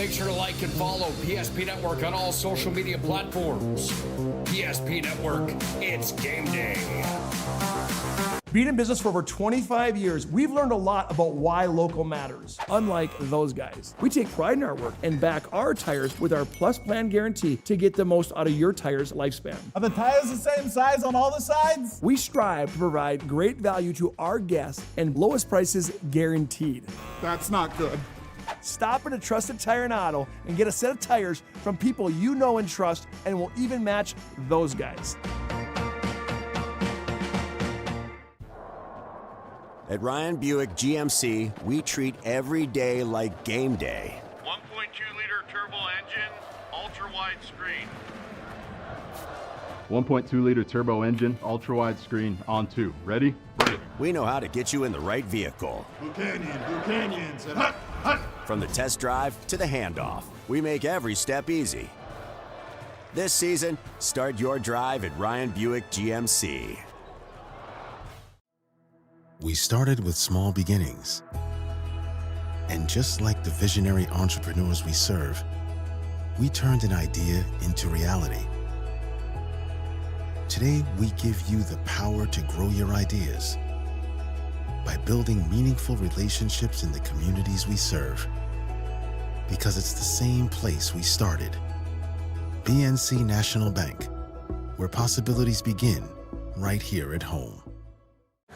Make sure to like and follow PSP Network on all social media platforms. PSP Network, it's game day. Being in business for over 25 years, we've learned a lot about why local matters. Unlike those guys, we take pride in our work and back our tires with our Plus Plan guarantee to get the most out of your tire's lifespan. Are the tires the same size on all the sides? We strive to provide great value to our guests and lowest prices guaranteed. That's not good. Stop at a trusted tire and auto and get a set of tires from people you know and trust, and will even match those guys. At Ryan Buick GMC, we treat every day like game day. 1.2-liter turbo engine, ultra-wide screen. 1.2-liter turbo engine, ultra-wide screen, on 2. Ready? Break. We know how to get you in the right vehicle. Blue Canyon, said hut, hut. From the test drive to the handoff, we make every step easy. This season, start your drive at Ryan Buick GMC. We started with small beginnings. And just like the visionary entrepreneurs we serve, we turned an idea into reality. Today, we give you the power to grow your ideas by building meaningful relationships in the communities we serve. Because it's the same place we started. BNC National Bank, where possibilities begin right here at home.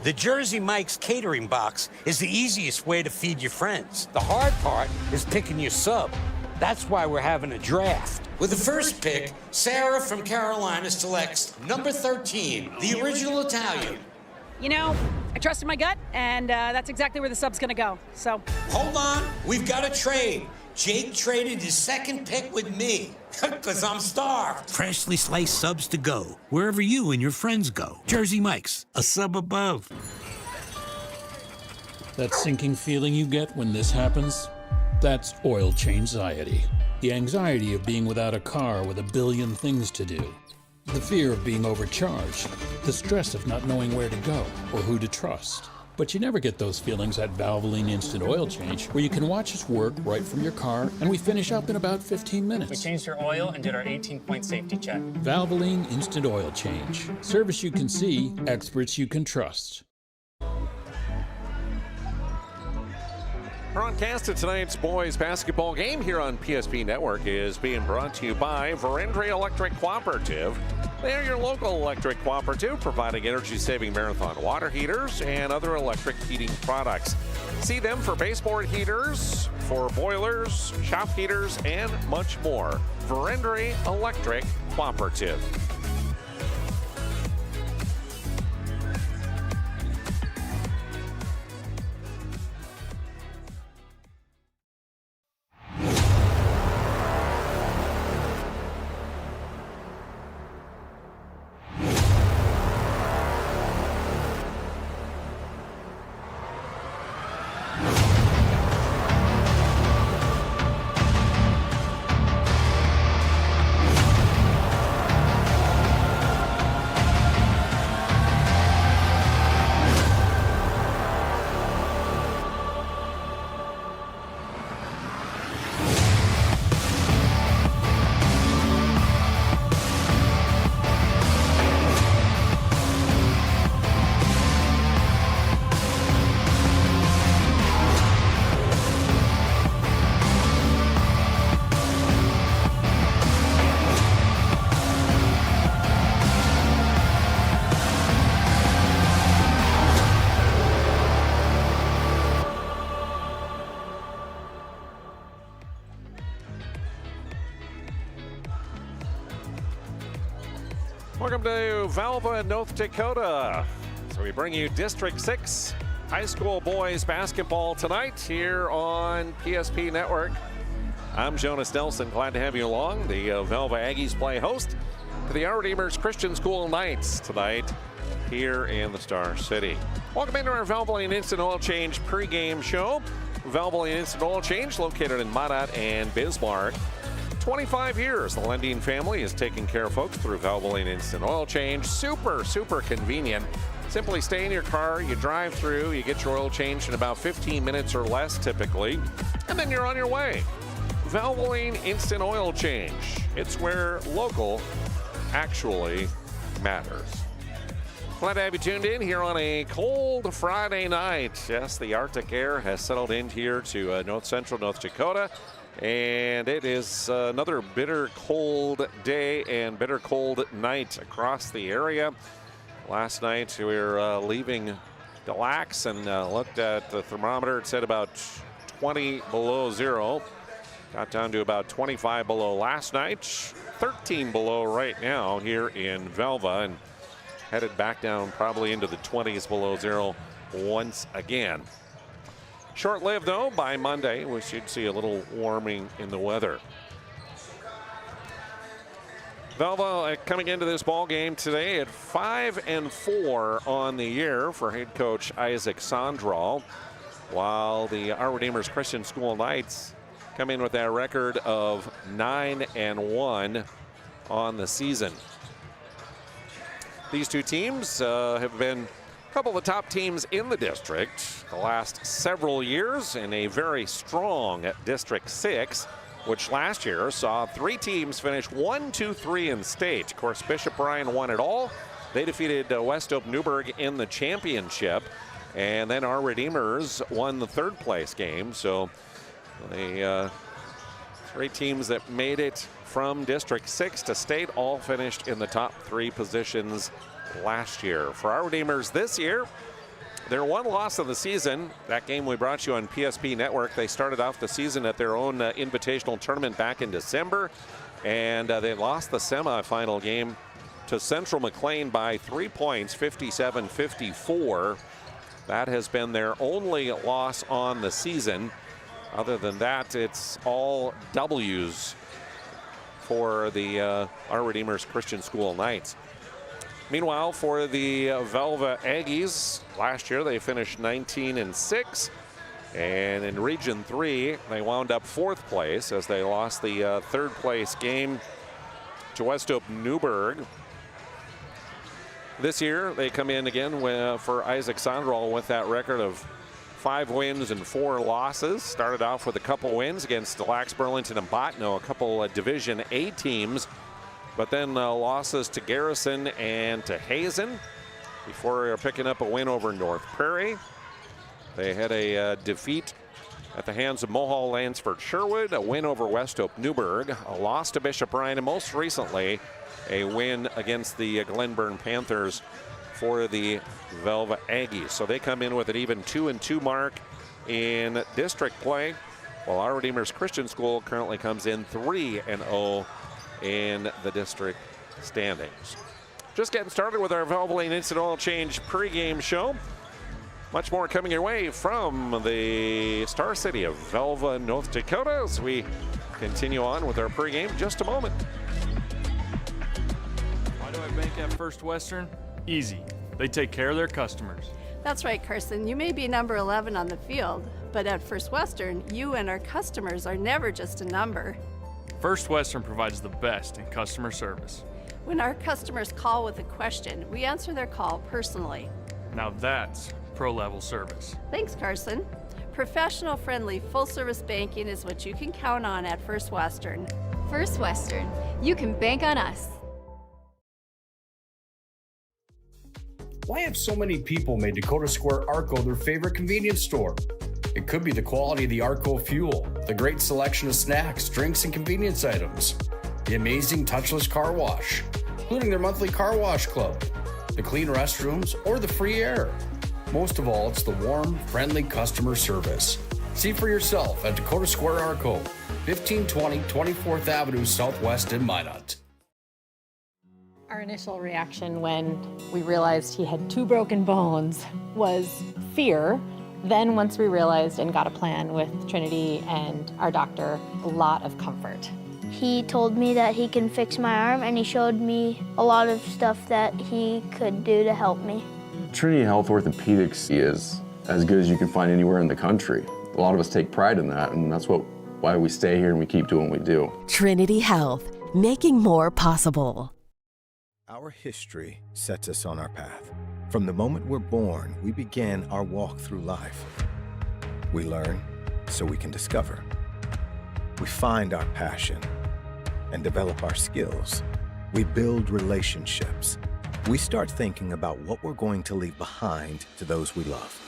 The Jersey Mike's catering box is the easiest way to feed your friends. The hard part is picking your sub. That's why we're having a draft. With the first pick, Sarah from Carolina selects number 13, the original Italian. You know, I trusted my gut, and that's exactly where the sub's gonna go, so. Hold on, we've got a trade. Jake traded his second pick with me, because I'm starved. Freshly sliced subs to go, wherever you and your friends go. Jersey Mike's, a sub above. That sinking feeling you get when this happens, that's oil change-anxiety. The anxiety of being without a car with a billion things to do. The fear of being overcharged. The stress of not knowing where to go or who to trust. But you never get those feelings at Valvoline Instant Oil Change, where you can watch us work right from your car, and we finish up in about 15 minutes. We changed your oil and did our 18-point safety check. Valvoline Instant Oil Change. Service you can see, experts you can trust. Broadcast of tonight's boys basketball game here on PSP Network is being brought to you by Verendry Electric Cooperative. They are your local electric cooperative, providing energy-saving Marathon water heaters and other electric heating products. See them for baseboard heaters, for boilers, shop heaters, and much more. Verendry Electric Cooperative. Welcome to Velva in North Dakota. So we bring you District 6 high school boys basketball tonight here on PSP Network. I'm Jonas Nelson, glad to have you along. The Velva Aggies play host to the Our Redeemers Christian School Knights tonight here in the Star City. Welcome into our Valvoline Instant Oil Change pregame show. Valvoline Instant Oil Change located in Minot and Bismarck. 25 years, the Lending family is taking care of folks through Valvoline Instant Oil Change. Super convenient. Simply stay in your car, you drive through, you get your oil changed in about 15 minutes or less typically, and then you're on your way. Valvoline Instant Oil Change. It's where local actually matters. Glad to have you tuned in here on a cold Friday night. Yes, the Arctic air has settled in here to north central North Dakota, and it is another bitter cold day and bitter cold night across the area. Last night we were leaving Des Lacs and looked at the thermometer. It said about 20 below zero. Got down to about 25 below last night, 13 below right now here in Velva, and headed back down probably into the 20s below zero once again. Short-lived though, by Monday we should see a little warming in the weather. Velva coming into this ball game today at 5-4 on the year for head coach Isaac Sondral, while the Our Redeemers Christian School Knights come in with that record of 9-1 on the season. These two teams have been a couple of the top teams in the district the last several years in a very strong District 6, which last year saw 3 teams finish 1, 2, 3 in state. Of course, Bishop Bryan won it all. They defeated West Hope Newburgh in the championship, and then Our Redeemers won the 3rd place game. So the 3 teams that made it from District 6 to state all finished in the top 3 positions last year. For Our Redeemers this year, their one loss of the season, that game we brought you on PSP Network, they started off the season at their own invitational tournament back in December, and they lost the semifinal game to Central McLean by 3 points, 57-54. That has been their only loss on the season. Other than that, it's all W's for the Our Redeemers Christian School Knights. Meanwhile, for the Velva Aggies, last year they finished 19-6. And in Region 3, they wound up 4th place as they lost the 3rd place game to West Hope Newburgh. This year, they come in again for Isaac Sondral with that record of 5 wins and 4 losses. Started off with a couple wins against Des Lacs, Burlington, and Bottineau, a couple Division A teams, but then losses to Garrison and to Hazen before picking up a win over North Prairie. They had a defeat at the hands of Mohall Lansford Sherwood, a win over West Hope Newburgh, a loss to Bishop Bryan, and most recently a win against the Glenburn Panthers for the Velva Aggies. So they come in with an even 2-2 mark in district play, while Our Redeemers Christian School currently comes in 3-0 in the district standings. Just getting started with our Valvoline Instant Oil Change pregame show. Much more coming your way from the Star City of Velva, North Dakota, as we continue on with our pregame in just a moment. Why do I bank at First Western? Easy. They take care of their customers. That's right, Carson. You may be number 11 on the field, but at First Western, you and our customers are never just a number. First Western provides the best in customer service. When our customers call with a question, we answer their call personally. Now that's pro-level service. Thanks, Carson. Professional, friendly, full-service banking is what you can count on at First Western. First Western. You can bank on us. Why have so many people made Dakota Square Arco their favorite convenience store? It could be the quality of the Arco fuel, the great selection of snacks, drinks, and convenience items, the amazing touchless car wash, including their monthly car wash club, the clean restrooms, or the free air. Most of all, it's the warm, friendly customer service. See for yourself at Dakota Square Arco, 1520 24th Avenue Southwest in Minot. Our initial reaction when we realized he had 2 broken bones was fear. Then once we realized and got a plan with Trinity and our doctor, a lot of comfort. He told me that he can fix my arm, and he showed me a lot of stuff that he could do to help me. Trinity Health Orthopedics is as good as you can find anywhere in the country. A lot of us take pride in that, and that's why we stay here and we keep doing what we do. Trinity Health, making more possible. Our history sets us on our path. From the moment we're born, we begin our walk through life. We learn so we can discover. we find our passion and develop our skills, we build relationships. We start thinking about what we're going to leave behind to those we love.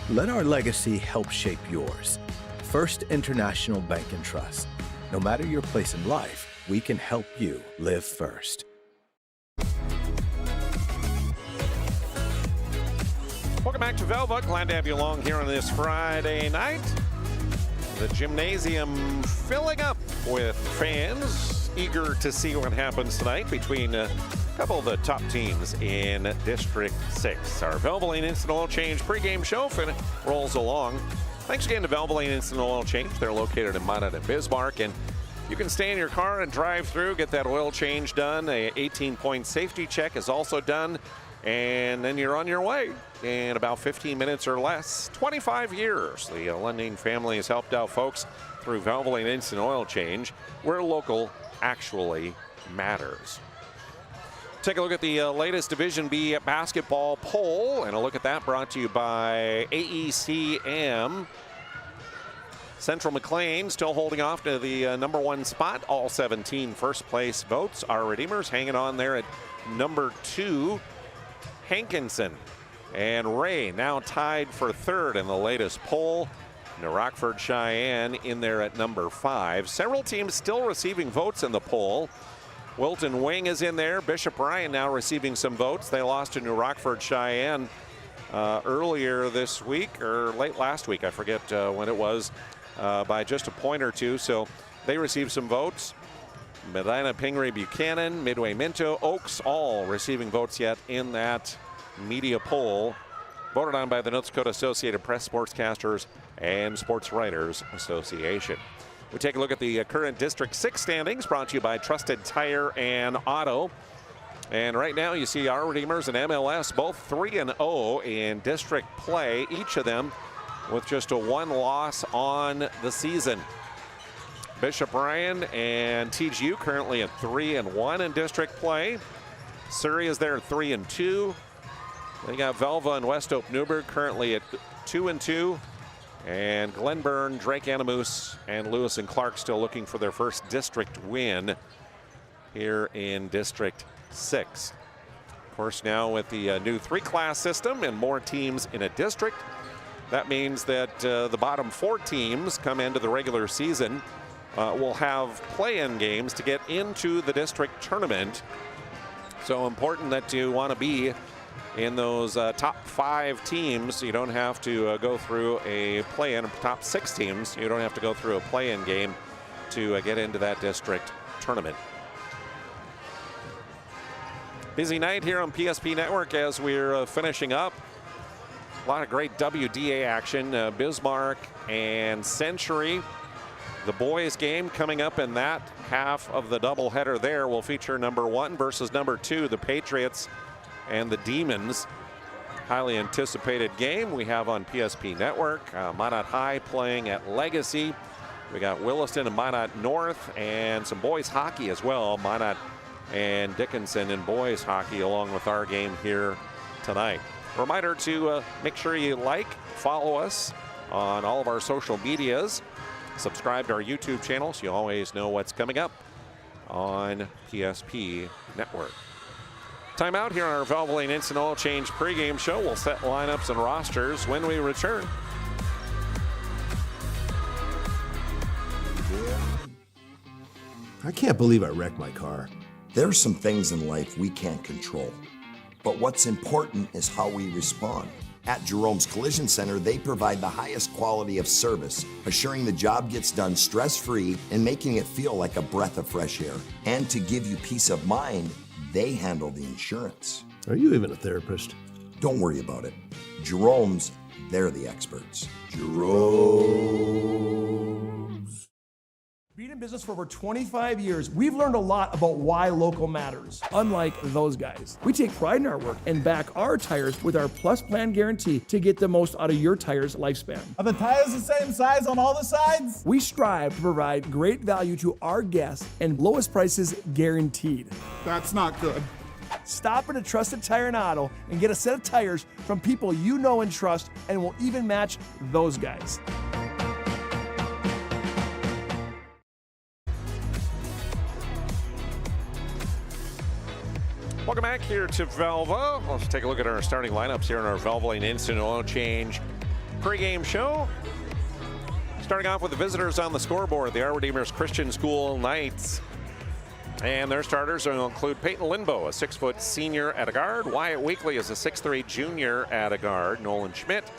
Let our legacy help shape yours. First International Bank and Trust. No matter your place in life, we can help you live first. Welcome back to Velva. Glad to have you along here on this Friday night. The gymnasium filling up with fans eager to see what happens tonight between a couple of the top teams in District 6. Our Velva Instant Oil Change pregame show rolls along. Thanks again to Velva Instant Oil Change. They're located in Minot and Bismarck, and you can stay in your car and drive through, get that oil change done. A 18-point safety check is also done, and then you're on your way in about 15 minutes or less. 25 years, the Lunding family has helped out folks through Velva Instant Oil Change, where local actually matters. Take a look at the latest Division B basketball poll, and a look at that brought to you by AECM. Central McLean still holding off to the #1 spot. All 17 first place votes. Our Redeemers hanging on there at #2. Hankinson and Ray now tied for third in the latest poll. New Rockford Cheyenne in there at #5. Several teams still receiving votes in the poll. Wilton Wing is in there. Bishop Ryan now receiving some votes. They lost to New Rockford Cheyenne earlier this week, or late last week, I forget when it was, by just a point or two. So they received some votes. Medina, Pingree, Buchanan, Midway, Minto, Oaks, all receiving votes yet in that media poll. Voted on by the North Dakota Associated Press, Sportscasters, and Sports Writers Association. We take a look at the current District 6 standings, brought to you by Trusted Tire and Auto. And right now you see our Redeemers and MLS both 3-0 in district play, each of them with just a 1 loss on the season. Bishop Ryan and TGU currently at 3-1 in district play. Surrey is there at 3-2. They got Velva and West Hope Newburgh currently at 2-2. And Glenburn, Drake Animus, and Lewis and Clark still looking for their first district win here in District 6. Of course, now with the new 3-class system and more teams in a district, that means that the bottom 4 teams come into the regular season will have play-in games to get into the district tournament. So important that you want to be in those top 5 teams. You don't have to go through a play-in. Top 6 teams, you don't have to go through a play-in game to get into that district tournament. Busy night here on PSP Network as we're finishing up. A lot of great WDA action. Bismarck and Century. The boys game coming up in that half of the doubleheader there will feature #1 versus #2, the Patriots and the Demons. Highly anticipated game we have on PSP Network. Minot High playing at Legacy. We got Williston and Minot North, and some boys hockey as well. Minot and Dickinson in boys hockey along with our game here tonight. Reminder to make sure you follow us on all of our social medias. Subscribe to our YouTube channel so you always know what's coming up on PSP Network. Time out here on our Valvoline Instant Oil Change pregame show. We'll set lineups and rosters when we return. I can't believe I wrecked my car. There's some things in life we can't control, but what's important is how we respond. At Jerome's Collision Center, they provide the highest quality of service, assuring the job gets done stress-free and making it feel like a breath of fresh air. And to give you peace of mind, they handle the insurance. Are you even a therapist? Don't worry about it. Jerome's, they're the experts. Jerome's. Being in business for over 25 years, we've learned a lot about why local matters. Unlike those guys, we take pride in our work and back our tires with our Plus Plan guarantee to get the most out of your tire's lifespan. Are the tires the same size on all the sides? We strive to provide great value to our guests and lowest prices guaranteed. That's not good. Stop at a Trusted Tire and Auto and get a set of tires from people you know and trust, and will even match those guys. Welcome back here to Velva. Let's take a look at our starting lineups here in our Velva Instant Oil Change pregame show. Starting off with the visitors on the scoreboard, the Our Redeemers Christian School Knights. And their starters will include Peyton Lindbow, a 6-foot senior at a guard. Wyatt Weekly is a 6'3 junior at a guard. Nolan Schmidt,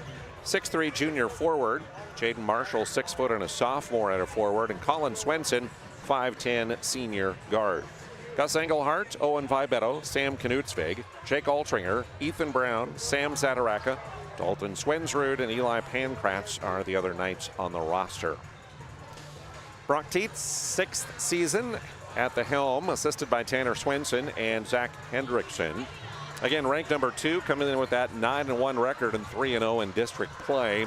6'3 junior forward. Jaden Marshall, 6 foot and a sophomore at a forward. And Colin Swenson, 5'10 senior guard. Gus Engelhart, Owen Vibeto, Sam Knutsvig, Jake Altringer, Ethan Brown, Sam Zadaraka, Dalton Swensrud, and Eli Pankratz are the other Knights on the roster. Brock Tietz, 6th season at the helm, assisted by Tanner Swenson and Zach Hendrickson. Again, ranked number 2, coming in with that 9-1 record and 3-0 in district play.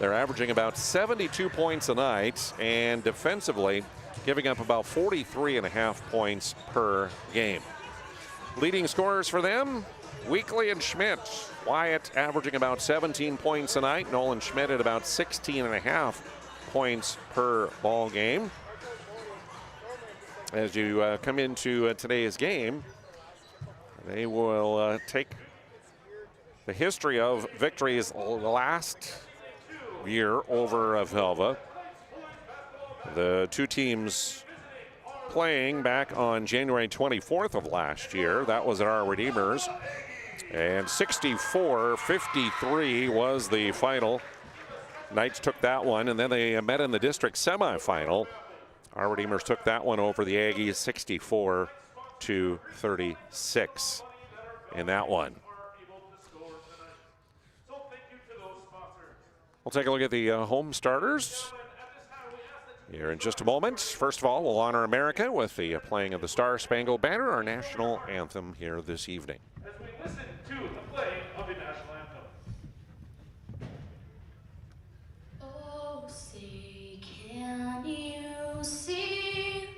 They're averaging about 72 points a night, and defensively giving up about 43.5 points per game. Leading scorers for them, Weekly and Schmidt. Wyatt averaging about 17 points a night. Nolan Schmidt at about 16.5 points per ball game. As you come into today's game, they will take the history of victories last year over Velva. The two teams playing back on January 24th of last year. That was at Our Redeemers. And 64-53 was the final. Knights took that one, and then they met in the district semifinal. Our Redeemers took that one over the Aggies 64-36 in that one. We'll take a look at the home starters here in just a moment. First of all, we'll honor America with the playing of the Star Spangled Banner, our national anthem here this evening. As we listen to the playing of the national anthem. Oh, say, can you see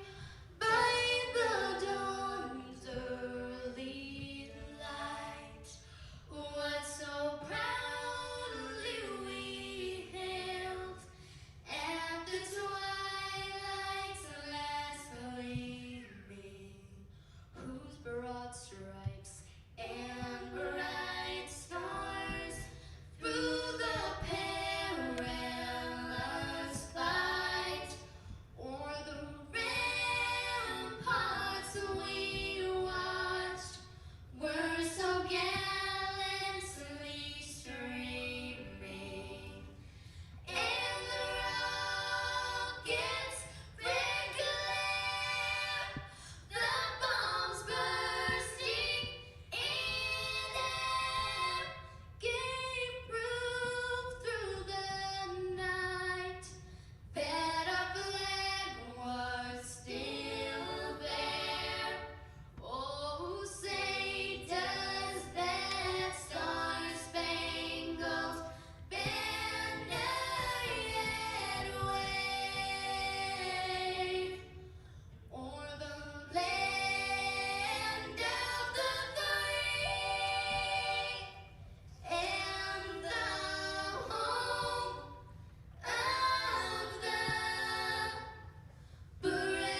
by the dawn's early light what so proudly we hailed at the twilight's last gleaming, whose broad stripes and bright stars through the perilous fight o'er the ramparts we watched were so gallantly streaming, and the rockets' red glare, the bombs bursting in air, gave proof through the night that our flag was still there. Oh, say does that star-spangled banner yet wave o'er the land of the free and the home of the brave.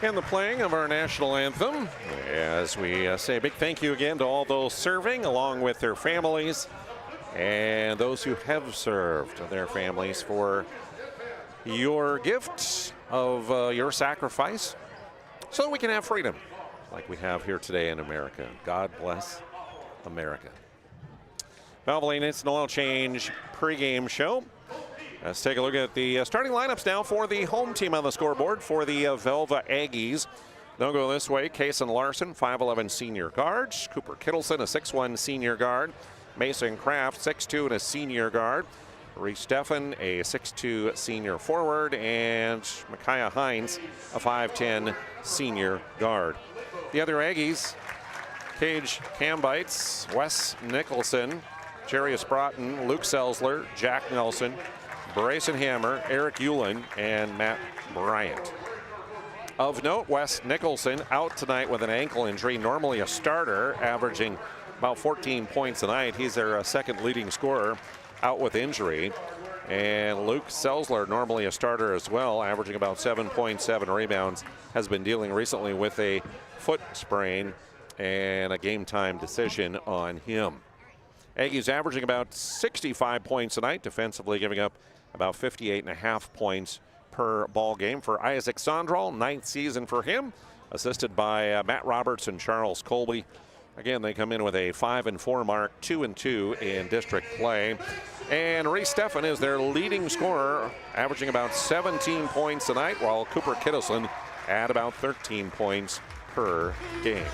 And the playing of our national anthem, as we say a big thank you again to all those serving along with their families and those who have served their families for your gift of your sacrifice so that we can have freedom like we have here today in America. God bless America. Valvoline Instant Oil Change pregame show. Let's take a look at the starting lineups now for the home team on the scoreboard for the Velva Aggies. They'll go this way. Kason Larson, 5'11 senior guard. Cooper Kittleson, a 6'1 senior guard. Mason Kraft, 6'2 and a senior guard. Reese Steffen, a 6'2 senior forward. And Micaiah Hines, a 5'10 senior guard. The other Aggies, Cage Cambites, Wes Nicholson, Jarius Broughton, Luke Selsler, Jack Nelson, Brayson Hammer, Eric Euland, and Matt Bryant. Of note, Wes Nicholson out tonight with an ankle injury, normally a starter, averaging about 14 points a night. He's their second leading scorer, out with injury. And Luke Selzler, normally a starter as well, averaging about 7.7 rebounds, has been dealing recently with a foot sprain and a game time decision on him. Aggies averaging about 65 points tonight, defensively giving up about 58.5 points per ball game for Isaac Sondral, 9th season for him, assisted by Matt Roberts and Charles Colby. Again, they come in with a 5-4 mark, 2-2 in district play. And Reese Steffen is their leading scorer, averaging about 17 points tonight, while Cooper Kittleson at about 13 points per game.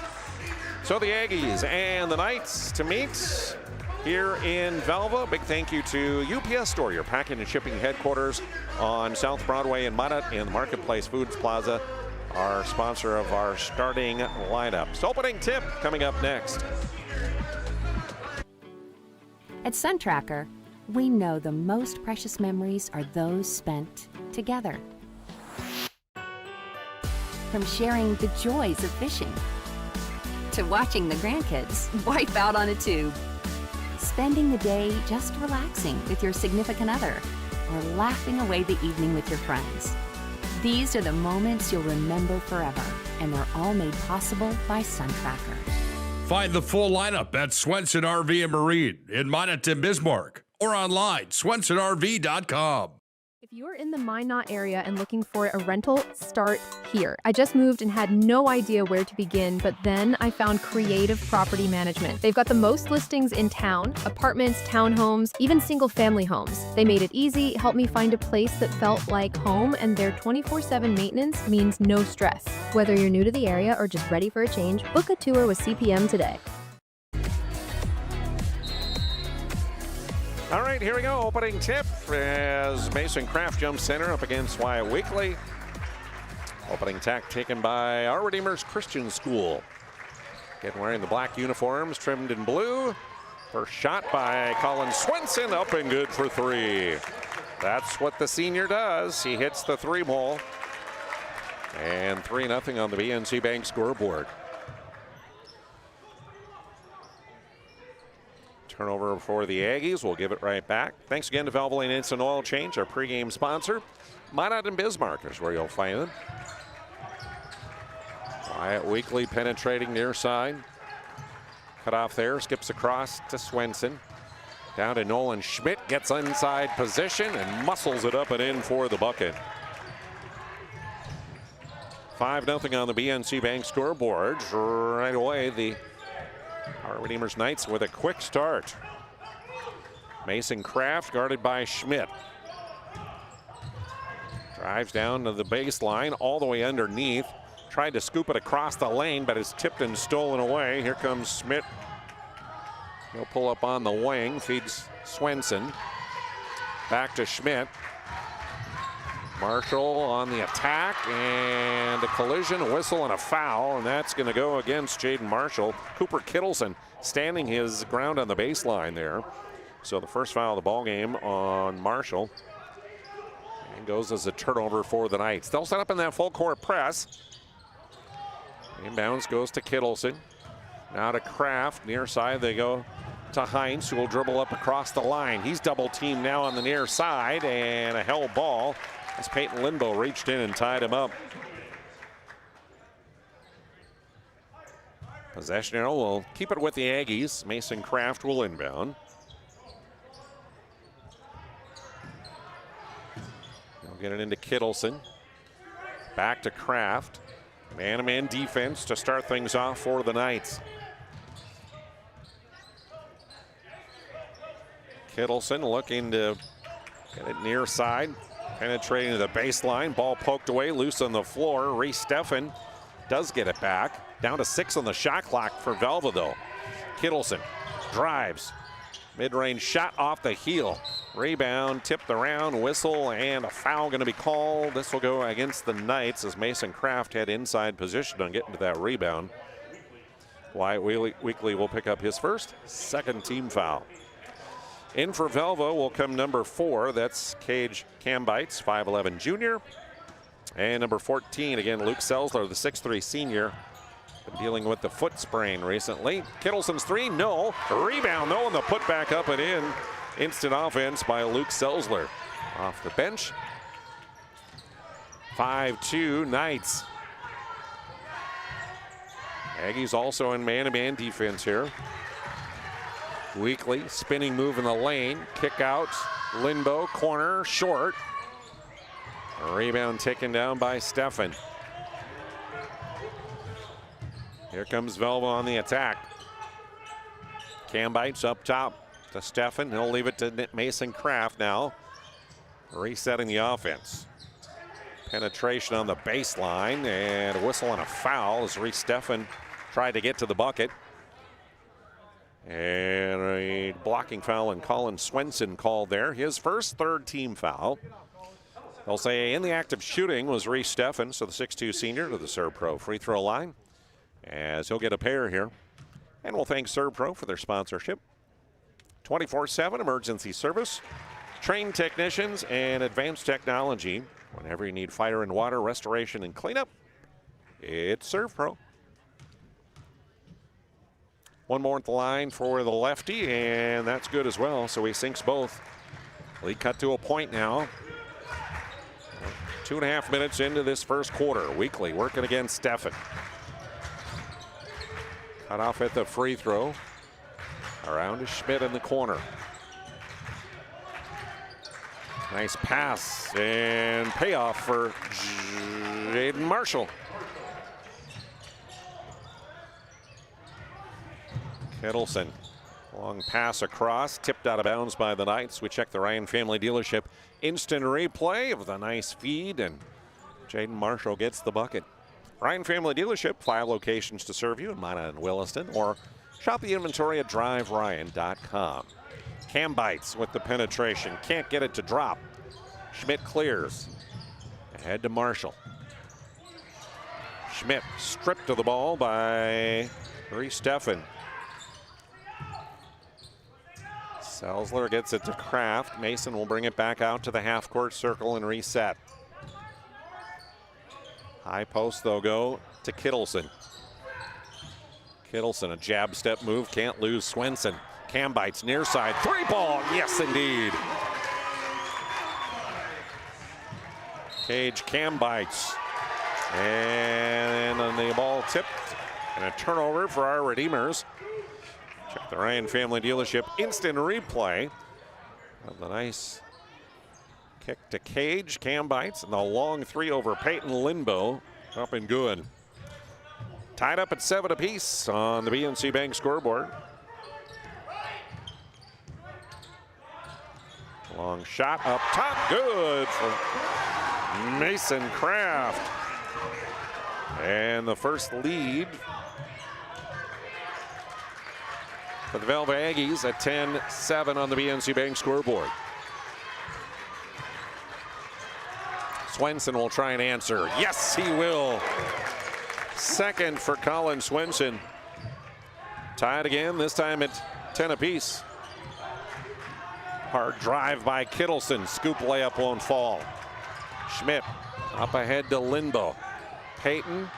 So the Aggies and the Knights to meet here in Velva. Big thank you to UPS Store, your packing and shipping headquarters on South Broadway in Minot in the Marketplace Foods Plaza, our sponsor of our starting lineups. Opening tip coming up next. At Sun Tracker, we know the most precious memories are those spent together. From sharing the joys of fishing to watching the grandkids wipe out on a tube, spending the day just relaxing with your significant other, or laughing away the evening with your friends. These are the moments you'll remember forever, and they're all made possible by Sun Tracker. Find the full lineup at Swenson RV and Marine in Minot and Bismarck, or online, swensonrv.com. If you're in the Minot area and looking for a rental, start here. I just moved and had no idea where to begin, but then I found Creative Property Management. They've got the most listings in town, apartments, townhomes, even single-family homes. They made it easy, helped me find a place that felt like home, and their 24/7 maintenance means no stress. Whether you're new to the area or just ready for a change, book a tour with CPM today. All right, here we go. Opening tip as Mason Kraft jumps center up against Wyatt Weekly. Opening tack taken by Our Redeemer's Christian School. Again, wearing the black uniforms, trimmed in blue. First shot by Colin Swenson, up and good for three. That's what the senior does. He hits the three ball. And 3-0 on the BNC Bank scoreboard. Turnover for the Aggies. We'll give it right back. Thanks again to Valvoline Instant Oil Change, our pregame sponsor. Minot and Bismarck is where you'll find them. Wyatt Weekly penetrating near side. Cut off there, skips across to Swenson. Down to Nolan Schmidt, gets inside position and muscles it up and in for the bucket. 5-0 on the BNC Bank scoreboard. Right away, our Redeemers Knights with a quick start. Mason Kraft guarded by Schmidt. Drives down to the baseline, all the way underneath. Tried to scoop it across the lane, but it's tipped and stolen away. Here comes Schmidt. He'll pull up on the wing, feeds Swenson. Back to Schmidt. Marshall on the attack, and a collision, a whistle, and a foul, and that's going to go against Jaden Marshall. Cooper Kittleson standing his ground on the baseline there. So the first foul of the ball game on Marshall, and goes as a turnover for the Knights. They'll set up in that full court press. Inbounds goes to Kittleson. Now to Kraft. Near side they go to Hines, who will dribble up across the line. He's double teamed now on the near side, and a held ball as Peyton Lindbow reached in and tied him up. Possession arrow will keep it with the Aggies. Mason Kraft will inbound. They'll get it into Kittleson. Back to Kraft. Man-to-man defense to start things off for the Knights. Kittleson looking to get it near side. Penetrating to the baseline. Ball poked away, loose on the floor. Reese Steffen does get it back. Down to 6 on the shot clock for Velva, though. Kittleson drives. Mid-range shot off the heel. Rebound, tipped around, whistle, and a foul going to be called. This will go against the Knights as Mason Kraft had inside position on getting to that rebound. Wyatt Weekly will pick up his first, second team foul. In for Velva will come number 4. That's Cage Cambites, 5'11 junior. And number 14, again, Luke Selzler, the 6'3 senior. Been dealing with the foot sprain recently. Kittleson's three, no. Rebound, though, and the putback up and in. Instant offense by Luke Selzler. off the bench. 5-2 Knights. Aggies also in man-to-man defense here. Weekly spinning move in the lane. Kick out. Linbo, corner, short. A rebound taken down by Steffen. Here comes Velva on the attack. Cambites up top to Steffen. He'll leave it to Mason Kraft now. Resetting the offense. Penetration on the baseline and a whistle and a foul as Reese Steffen tried to get to the bucket. And a blocking foul and Colin Swenson called there. His first third-team foul. They'll say in the act of shooting was Reese Steffen, so the 6'2 senior to the Servpro free throw line as he'll get a pair here. And we'll thank Servpro for their sponsorship. 24/7 emergency service, trained technicians, and advanced technology. Whenever you need fire and water restoration and cleanup, it's Servpro. One more at the line for the lefty, and that's good as well, so he sinks both. Lead cut to a point now. 2.5 minutes into this first quarter. Weekly working against Steffen. Cut off at the free throw. Around to Schmidt in the corner. Nice pass and payoff for Jaden Marshall. Kittleson, long pass across, tipped out of bounds by the Knights. We check the Ryan Family Dealership instant replay of the nice feed, and Jaden Marshall gets the bucket. Ryan Family Dealership, 5 locations to serve you in Minot and Williston, or shop the inventory at driveryan.com. Cambites with the penetration, can't get it to drop. Schmidt clears, ahead to Marshall. Schmidt stripped of the ball by Reese Steffen. Selzler gets it to Kraft. Mason will bring it back out to the half-court circle and reset. High post, they'll go to Kittleson. Kittleson, a jab step move, can't lose Swenson. Cambites near side, 3 ball, yes indeed. Cage Cambites. And on the ball tipped, and a turnover for our Redeemers. Check the Ryan Family Dealership instant replay of the nice kick to Cage, Cambites, and the long 3 over Peyton Linbo, up and good. Tied up at 7 apiece on the BNC Bank scoreboard. Long shot up top, good for Mason Kraft. And the first lead for the Velva Aggies at 10-7 on the BNC Bank scoreboard. Swenson will try and answer. Yes, he will. Second for Colin Swenson. Tied again, this time at 10 apiece. Hard drive by Kittleson. Scoop layup won't fall. Schmidt up ahead to Linbo. Peyton.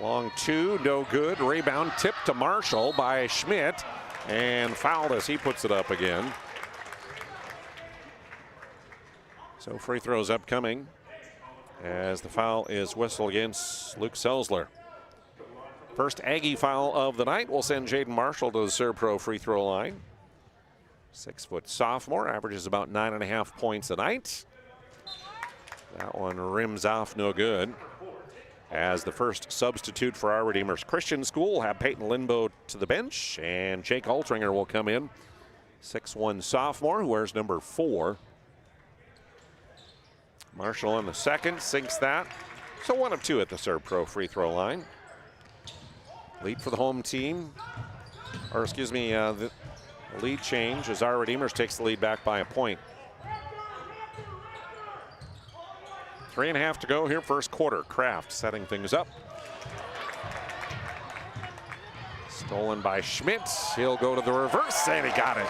Long 2, no good. Rebound tipped to Marshall by Schmidt, and fouled as he puts it up again. So free throws upcoming as the foul is whistled against Luke Selzler. First Aggie foul of the night will send Jaden Marshall to the Servpro free throw line. 6-foot sophomore, averages about 9.5 points a night. That one rims off, no good. As the first substitute for our Redeemers Christian School, we'll have Peyton Linbo to the bench, and Jake Altringer will come in. 6'1" sophomore who wears number 4. Marshall on the second, sinks that. So 1 of 2 at the Servpro free throw line. Lead for the home team, or excuse me, the lead change as our Redeemers takes the lead back by a point. 3.5 to go here, first quarter. Kraft setting things up. Stolen by Schmidt. He'll go to the reverse, and he got it.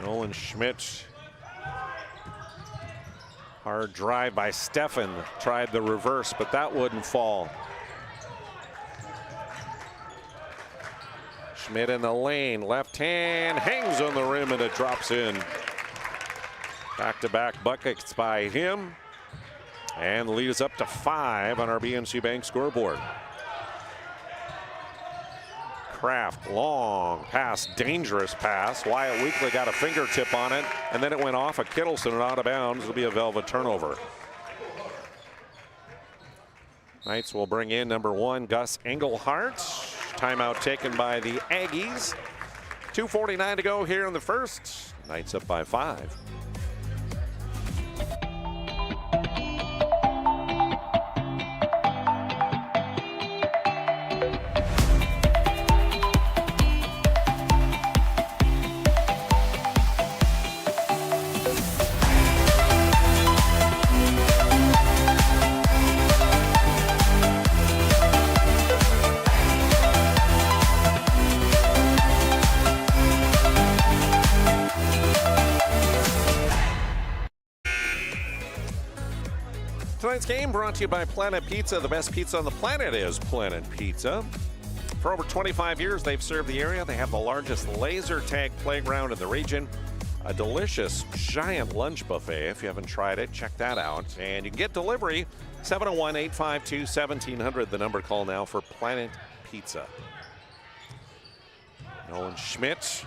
Nolan Schmidt. Hard drive by Steffen. Tried the reverse, but that wouldn't fall. Schmidt in the lane, left hand, hangs on the rim, and it drops in. Back-to-back buckets by him. And the lead is up to 5 on our BNC Bank scoreboard. Kraft, long pass, dangerous pass. Wyatt Weekly got a fingertip on it, and then it went off of Kittleson and out of bounds. It'll be a Velva turnover. Knights will bring in number 1, Gus Engelhardt. Timeout taken by the Aggies. 2:49 to go here in the first. Knights up by 5. Tonight's game brought to you by Planet Pizza. The best pizza on the planet is Planet Pizza. For over 25 years, they've served the area. They have the largest laser tag playground in the region. A delicious, giant lunch buffet. If you haven't tried it, check that out. And you can get delivery, 701-852-1700, the number to call now for Planet Pizza. Nolan Schmidt,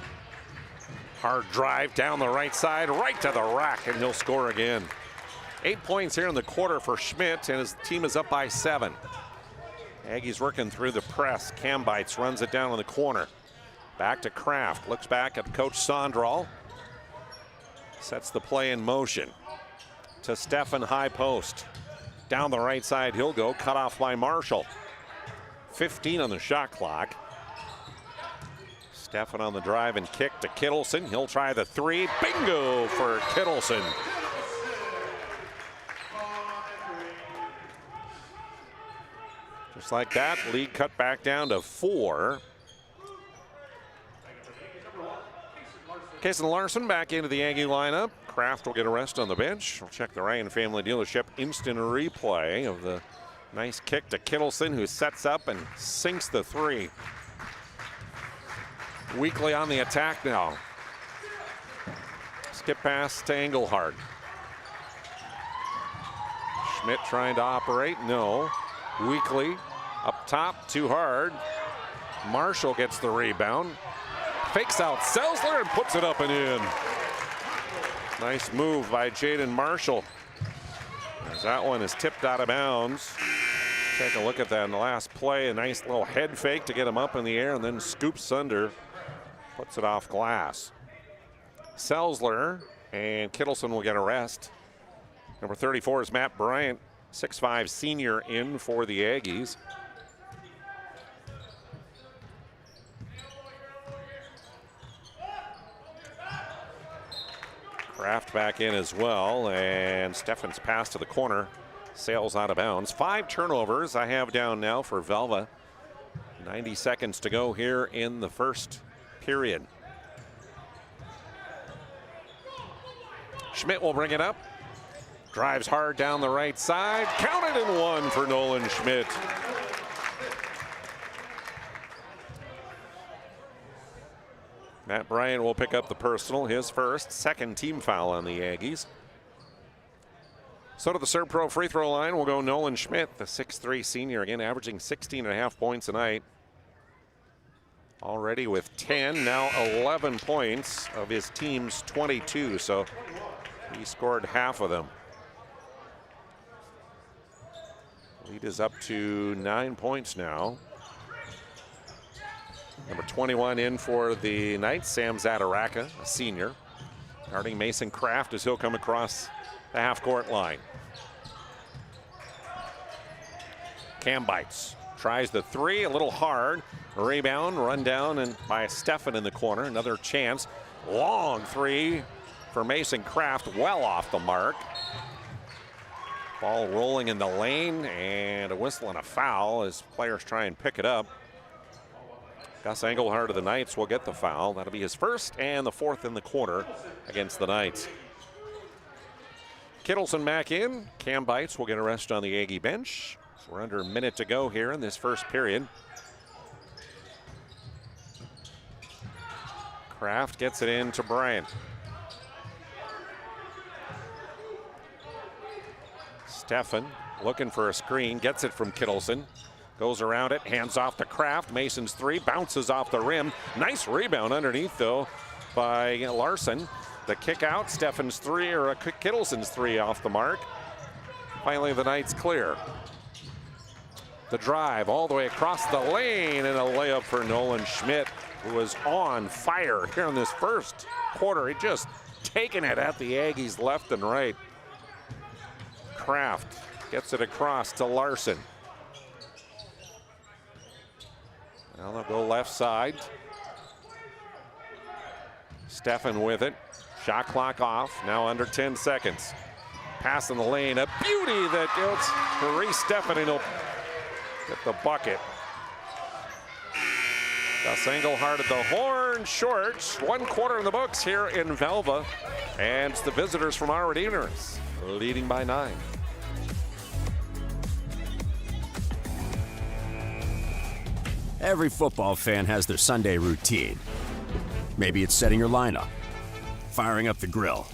hard drive down the right side, right to the rack, and he'll score again. 8 points here in the quarter for Schmidt, and his team is up by 7. Aggies working through the press. Cambites runs it down in the corner. Back to Kraft, looks back at Coach Sondral. Sets the play in motion. To Stefan, high post. Down the right side he'll go, cut off by Marshall. 15 on the shot clock. Stefan on the drive and kick to Kittleson. He'll try the 3. Bingo for Kittleson. Just like that, lead cut back down to 4. Kason Larson back into the Aggie lineup. Kraft will get a rest on the bench. We'll check the Ryan Family Dealership instant replay of the nice kick to Kittleson, who sets up and sinks the 3. Weekly on the attack now. Skip pass to Engelhardt. Schmidt trying to operate, no. Weekly up top, too hard. Marshall gets the rebound. Fakes out Selzler and puts it up and in. Nice move by Jaden Marshall. As that one is tipped out of bounds. Take a look at that in the last play. A nice little head fake to get him up in the air and then scoops under. Puts it off glass. Selzler and Kittleson will get a rest. Number 34 is Matt Bryant. 6'5" senior in for the Aggies. Kraft back in as well, and Stefan's pass to the corner sails out of bounds. 5 turnovers I have down now for Velva. 90 seconds to go here in the first period. Schmidt will bring it up. Drives hard down the right side. Counted in 1 for Nolan Schmidt. Matt Bryant will pick up the personal, his first, second team foul on the Aggies. So to the Serb Pro free throw line will go Nolan Schmidt, the 6'3" senior, again averaging 16.5 points a night. Already with 10, now 11 points of his team's 22, so he scored half of them. Lead is up to 9 points now. Number 21 in for the Knights, Sam Zadaraka, a senior. Guarding Mason Kraft as he'll come across the half-court line. Cambites tries the 3, a little hard. Rebound, run down and by Stefan in the corner. Another chance. Long 3 for Mason Kraft, well off the mark. Ball rolling in the lane, and a whistle and a foul as players try and pick it up. Gus Engelhardt of the Knights will get the foul. That'll be his first and the 4th in the quarter against the Knights. Kittleson back in. Cambites will get a rest on the Aggie bench. So we're under a minute to go here in this first period. Kraft gets it in to Bryant. Steffen looking for a screen, gets it from Kittleson. Goes around it, hands off to Kraft. Mason's three, bounces off the rim. Nice rebound underneath, though, by Larson. The kick out, Steffen's three, or Kittleson's three off the mark. Finally, the night's clear. The drive all the way across the lane, and a layup for Nolan Schmidt, who was on fire here in this first quarter. He just taking it at the Aggies left and right. Kraft gets it across to Larson. Now they'll go left side. Steffen with it. Shot clock off. Now under 10 seconds. Pass in the lane. A beauty that goes for Reese Steffen, and he'll get the bucket. Gus Engelhardt at the horn, short. 1 quarter in the books here in Velva. And it's the visitors from our Redeemers, leading by 9. Every football fan has their Sunday routine. Maybe it's setting your lineup, firing up the grill,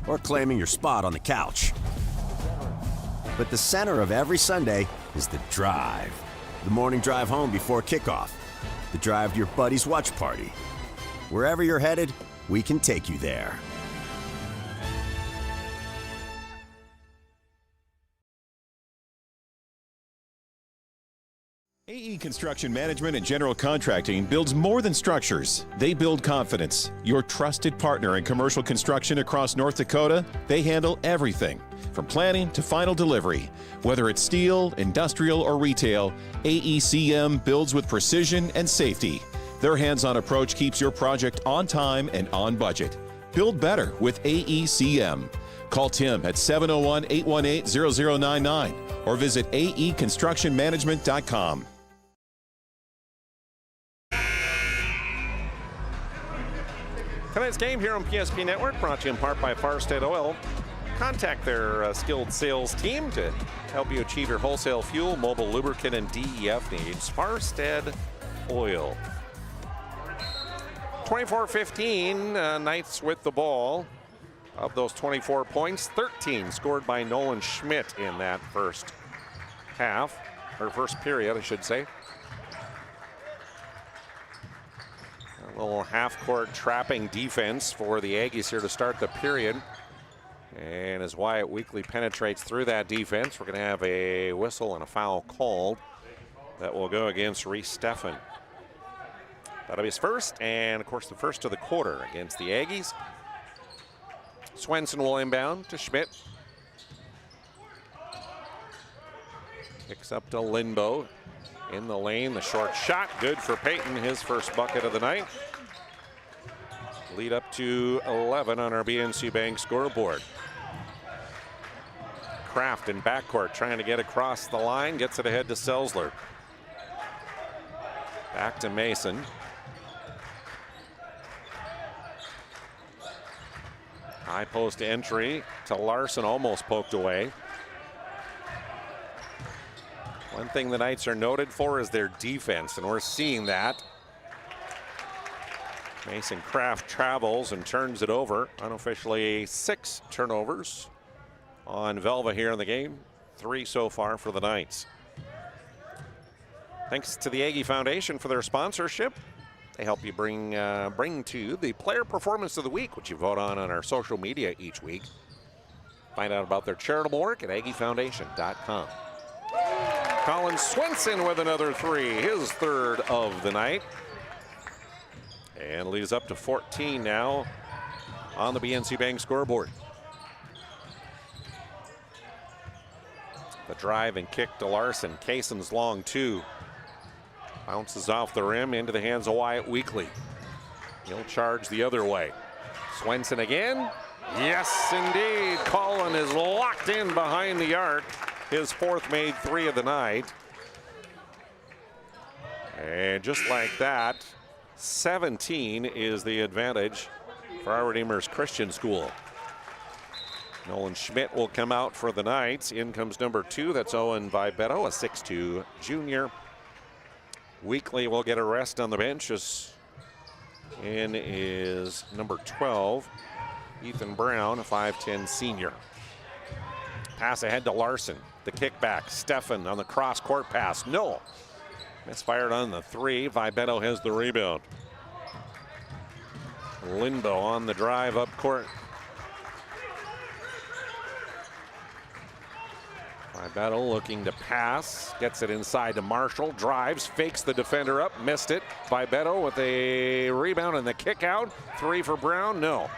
or claiming your spot on the couch. But the center of every Sunday is the drive. The morning drive home before kickoff. The drive to your buddy's watch party. Wherever you're headed, we can take you there. AE Construction Management and General Contracting builds more than structures. They build confidence. Your trusted partner in commercial construction across North Dakota, they handle everything from planning to final delivery. Whether it's steel, industrial, or retail, AECM builds with precision and safety. Their hands-on approach keeps your project on time and on budget. Build better with AECM. Call Tim at 701-818-0099 or visit aeconstructionmanagement.com. Tonight's game here on PSP Network brought to you in part by Farstead Oil. Contact their skilled sales team to help you achieve your wholesale fuel, mobile lubricant, and DEF needs. Farstead Oil. 24-15, Knights with the ball. Of those 24 points, 13 scored by Nolan Schmidt in that first half, or first period, I should say. A little half-court trapping defense for the Aggies here to start the period. And as Wyatt Weekly penetrates through that defense, we're going to have a whistle and a foul called that will go against Reese Steffen. That'll be his first, and of course the first of the quarter against the Aggies. Swenson will inbound to Schmidt. Picks up to Lindbo. In the lane, the short shot, good for Peyton, his first bucket of the night. Lead up to 11 on our BNC Bank scoreboard. Kraft in backcourt trying to get across the line, gets it ahead to Selzler. Back to Mason. High post entry to Larson, almost poked away. One thing the Knights are noted for is their defense, and we're seeing that. Mason Kraft travels and turns it over. Unofficially 6 turnovers on Velva here in the game. 3 so far for the Knights. Thanks to the Aggie Foundation for their sponsorship. They help you bring to you the Player Performance of the Week, which you vote on our social media each week. Find out about their charitable work at aggiefoundation.com. Colin Swenson with another 3, his third of the night. And leads up to 14 now on the BNC Bank scoreboard. The drive and kick to Larson. Kayson's long 2. Bounces off the rim into the hands of Wyatt Weekly. He'll charge the other way. Swenson again. Yes, indeed. Colin is locked in behind the arc. His 4th made 3 of the night. And just like that, 17 is the advantage for our Redeemers Christian School. Nolan Schmidt will come out for the Knights. In comes number 2. That's Owen Vibetto, a 6'2 junior. Weekly will get a rest on the bench as In is number 12, Ethan Brown, a 5'10 senior. Pass ahead to Larson. The kickback. Stefan on the cross court pass. No. Misfired on the 3. Vibetto has the rebound. Lindbo on the drive up court. Vibetto looking to pass. Gets it inside to Marshall. Drives. Fakes the defender up. Missed it. Vibetto with a rebound and the kick out. 3 for Brown. No.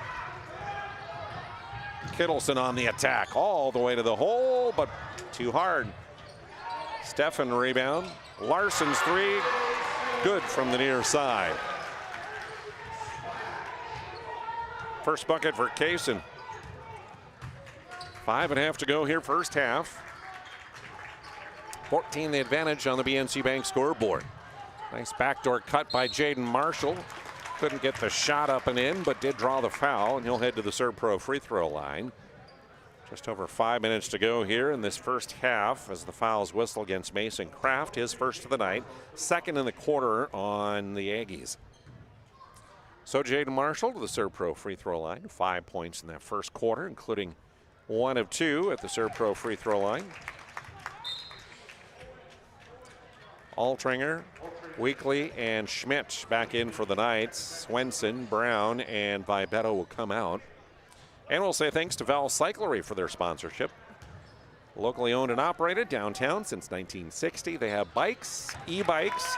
Kittleson on the attack. All the way to the hole, but too hard. Stefan rebound. Larson's 3. Good from the near side. First bucket for Kaysen. 5.5 to go here, first half. 14 the advantage on the BNC Bank scoreboard. Nice backdoor cut by Jaden Marshall. Couldn't get the shot up and in, but did draw the foul, and he'll head to the ServPro free throw line. Just over 5 minutes to go here in this first half as the fouls whistle against Mason Kraft, his first of the night, second in the quarter on the Aggies. So Jaden Marshall to the ServPro free throw line, 5 points in that first quarter, including 1 of 2 at the ServPro free throw line. Altringer, Weekly, and Schmidt back in for the Knights. Swenson, Brown, and Vibetto will come out. And we'll say thanks to Val Cyclery for their sponsorship. Locally owned and operated downtown since 1960. They have bikes, e-bikes,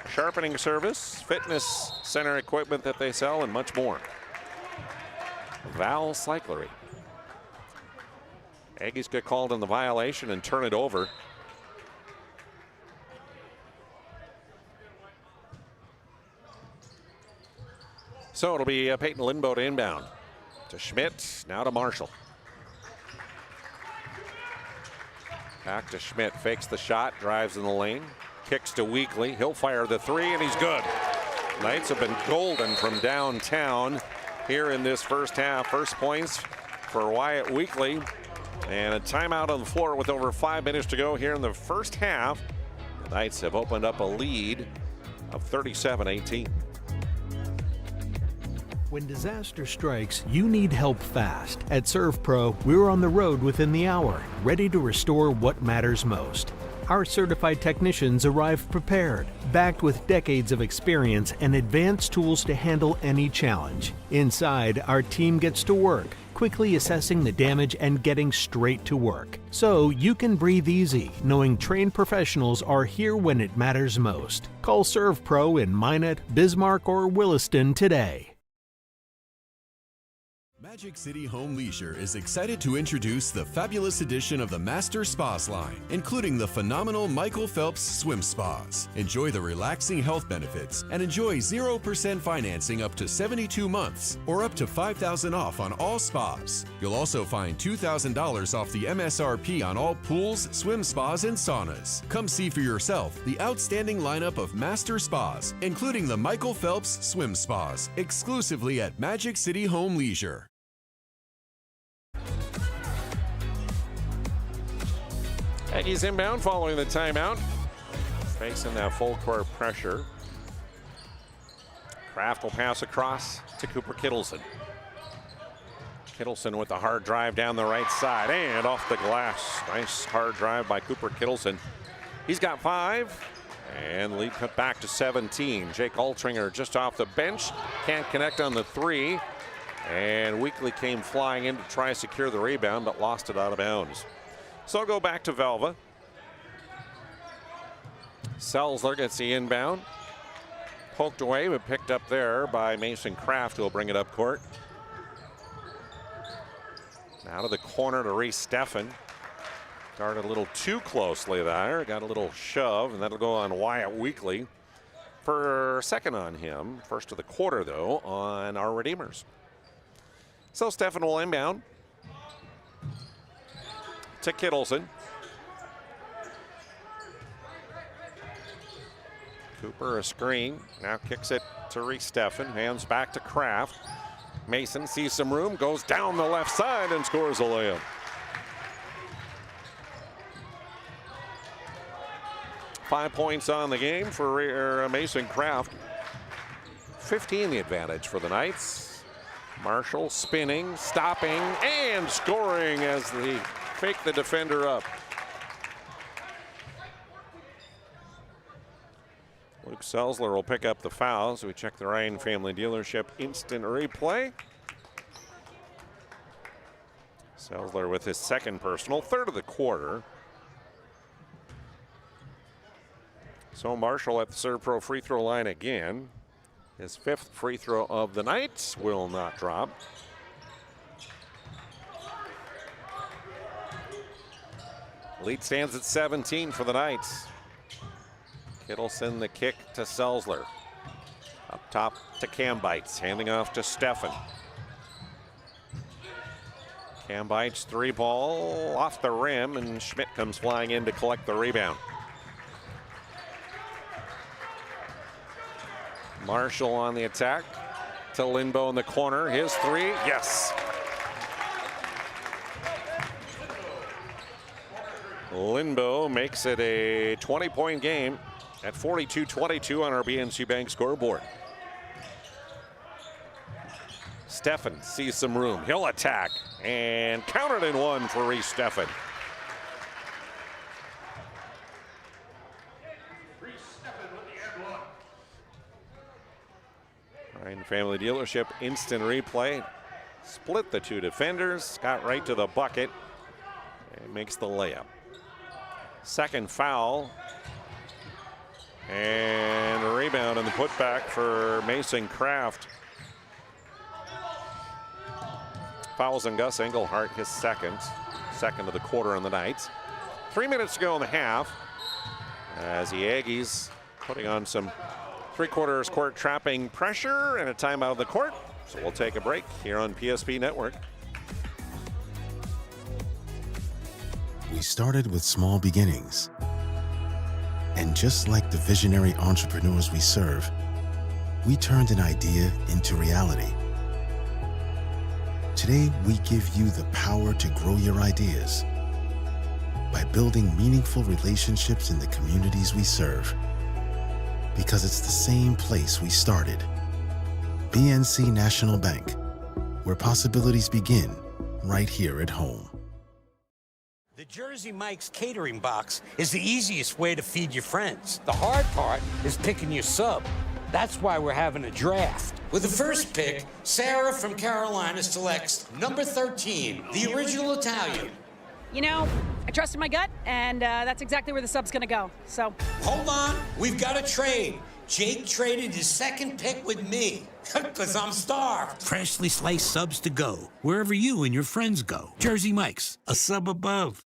sharpening service, fitness center equipment that they sell, and much more. Val Cyclery. Aggies get called in the violation and turn it over. So it'll be Peyton Lindbo to inbound. To Schmidt, now to Marshall. Back to Schmidt, fakes the shot, drives in the lane, kicks to Weekly. He'll fire the 3, and he's good. Knights have been golden from downtown here in this first half. First points for Wyatt Weekly, and a timeout on the floor with over 5 minutes to go here in the first half. The Knights have opened up a lead of 37-18. When disaster strikes, you need help fast. At ServPro, we're on the road within the hour, ready to restore what matters most. Our certified technicians arrive prepared, backed with decades of experience and advanced tools to handle any challenge. Inside, our team gets to work, quickly assessing the damage and getting straight to work. So you can breathe easy, knowing trained professionals are here when it matters most. Call ServPro in Minot, Bismarck, or Williston today. Magic City Home Leisure is excited to introduce the fabulous addition of the Master Spas line, including the phenomenal Michael Phelps Swim Spas. Enjoy the relaxing health benefits and enjoy 0% financing up to 72 months or up to $5,000 off on all spas. You'll also find $2,000 off the MSRP on all pools, swim spas, and saunas. Come see for yourself the outstanding lineup of Master Spas, including the Michael Phelps Swim Spas, exclusively at Magic City Home Leisure. Aggies inbound following the timeout. Facing that full court pressure. Kraft will pass across to Cooper Kittleson. Kittleson with the hard drive down the right side and off the glass. Nice hard drive by Cooper Kittleson. He's got 5 and lead cut back to 17. Jake Altringer just off the bench. Can't connect on the 3. And Weekly came flying in to try to secure the rebound but lost it out of bounds. So I'll go back to Velva. Selzler gets the inbound. Poked away, but picked up there by Mason Kraft, who will bring it up court. Now to the corner to Reese Stefan. Guarded a little too closely there. Got a little shove, and that'll go on Wyatt Weekly for second on him. First of the quarter, though, on our Redeemers. So Stefan will inbound to Kittleson. Cooper a screen, now kicks it to Reese Stefan, hands back to Kraft. Mason sees some room, goes down the left side and scores a layup. .5 points on the game for Mason Kraft. 15 the advantage for the Knights. Marshall spinning, stopping, and scoring as they fake the defender up. Luke Selzler will pick up the foul, so we check the Ryan Family Dealership instant replay. Selzler with his second personal, third of the quarter. So Marshall at the Serve Pro free throw line again. His fifth free throw of the night will not drop. Lead stands at 17 for the Knights. Kittleson the kick to Selzler. Up top to Cambites, handing off to Steffen. Cambites three ball off the rim, and Schmidt comes flying in to collect the rebound. Marshall on the attack to Lindbow in the corner. His three, yes. Lindbow makes it a 20-point game at 42-22 on our BNC Bank scoreboard. Steffen sees some room. He'll attack and countered in one for Reese Steffen. Ryan Family Dealership instant replay. Split the two defenders. Got right to the bucket and makes the layup. Second foul. And a rebound and the putback for Mason Kraft. Fouls on Gus Engelhart, his second of the quarter on the Knights. 3 minutes to go in the half as the Aggies putting on some three-quarters court trapping pressure and a timeout of the court. So we'll take a break here on PSP Network. We started with small beginnings. And just like the visionary entrepreneurs we serve, we turned an idea into reality. Today, we give you the power to grow your ideas by building meaningful relationships in the communities we serve. Because it's the same place we started. BNC National Bank, where possibilities begin right here at home. The Jersey Mike's catering box is the easiest way to feed your friends. The hard part is picking your sub. That's why we're having a draft. With the first pick, Sarah from Carolina selects number 13, the original Italian. You know, I trusted my gut, and that's exactly where the sub's gonna go, so. Hold on, we've got a trade. Jake traded his second pick with me, because I'm starved. Freshly sliced subs to go, wherever you and your friends go. Jersey Mike's, a sub above.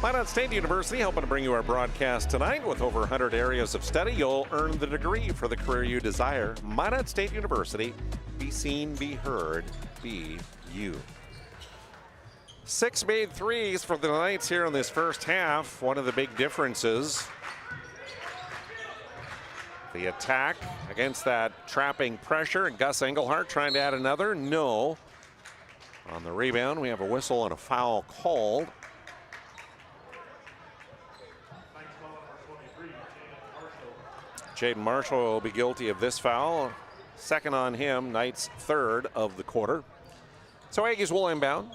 Minot State University helping to bring you our broadcast tonight. With over 100 areas of study, you'll earn the degree for the career you desire. Minot State University, be seen, be heard, be you. 6 made threes for the Knights here in this first half. One of the big differences, the attack against that trapping pressure, and Gus Engelhart trying to add another. No. On the rebound, we have a whistle and a foul called. Jaden Marshall will be guilty of this foul. Second on him, Knights' third of the quarter. So Aggies will inbound.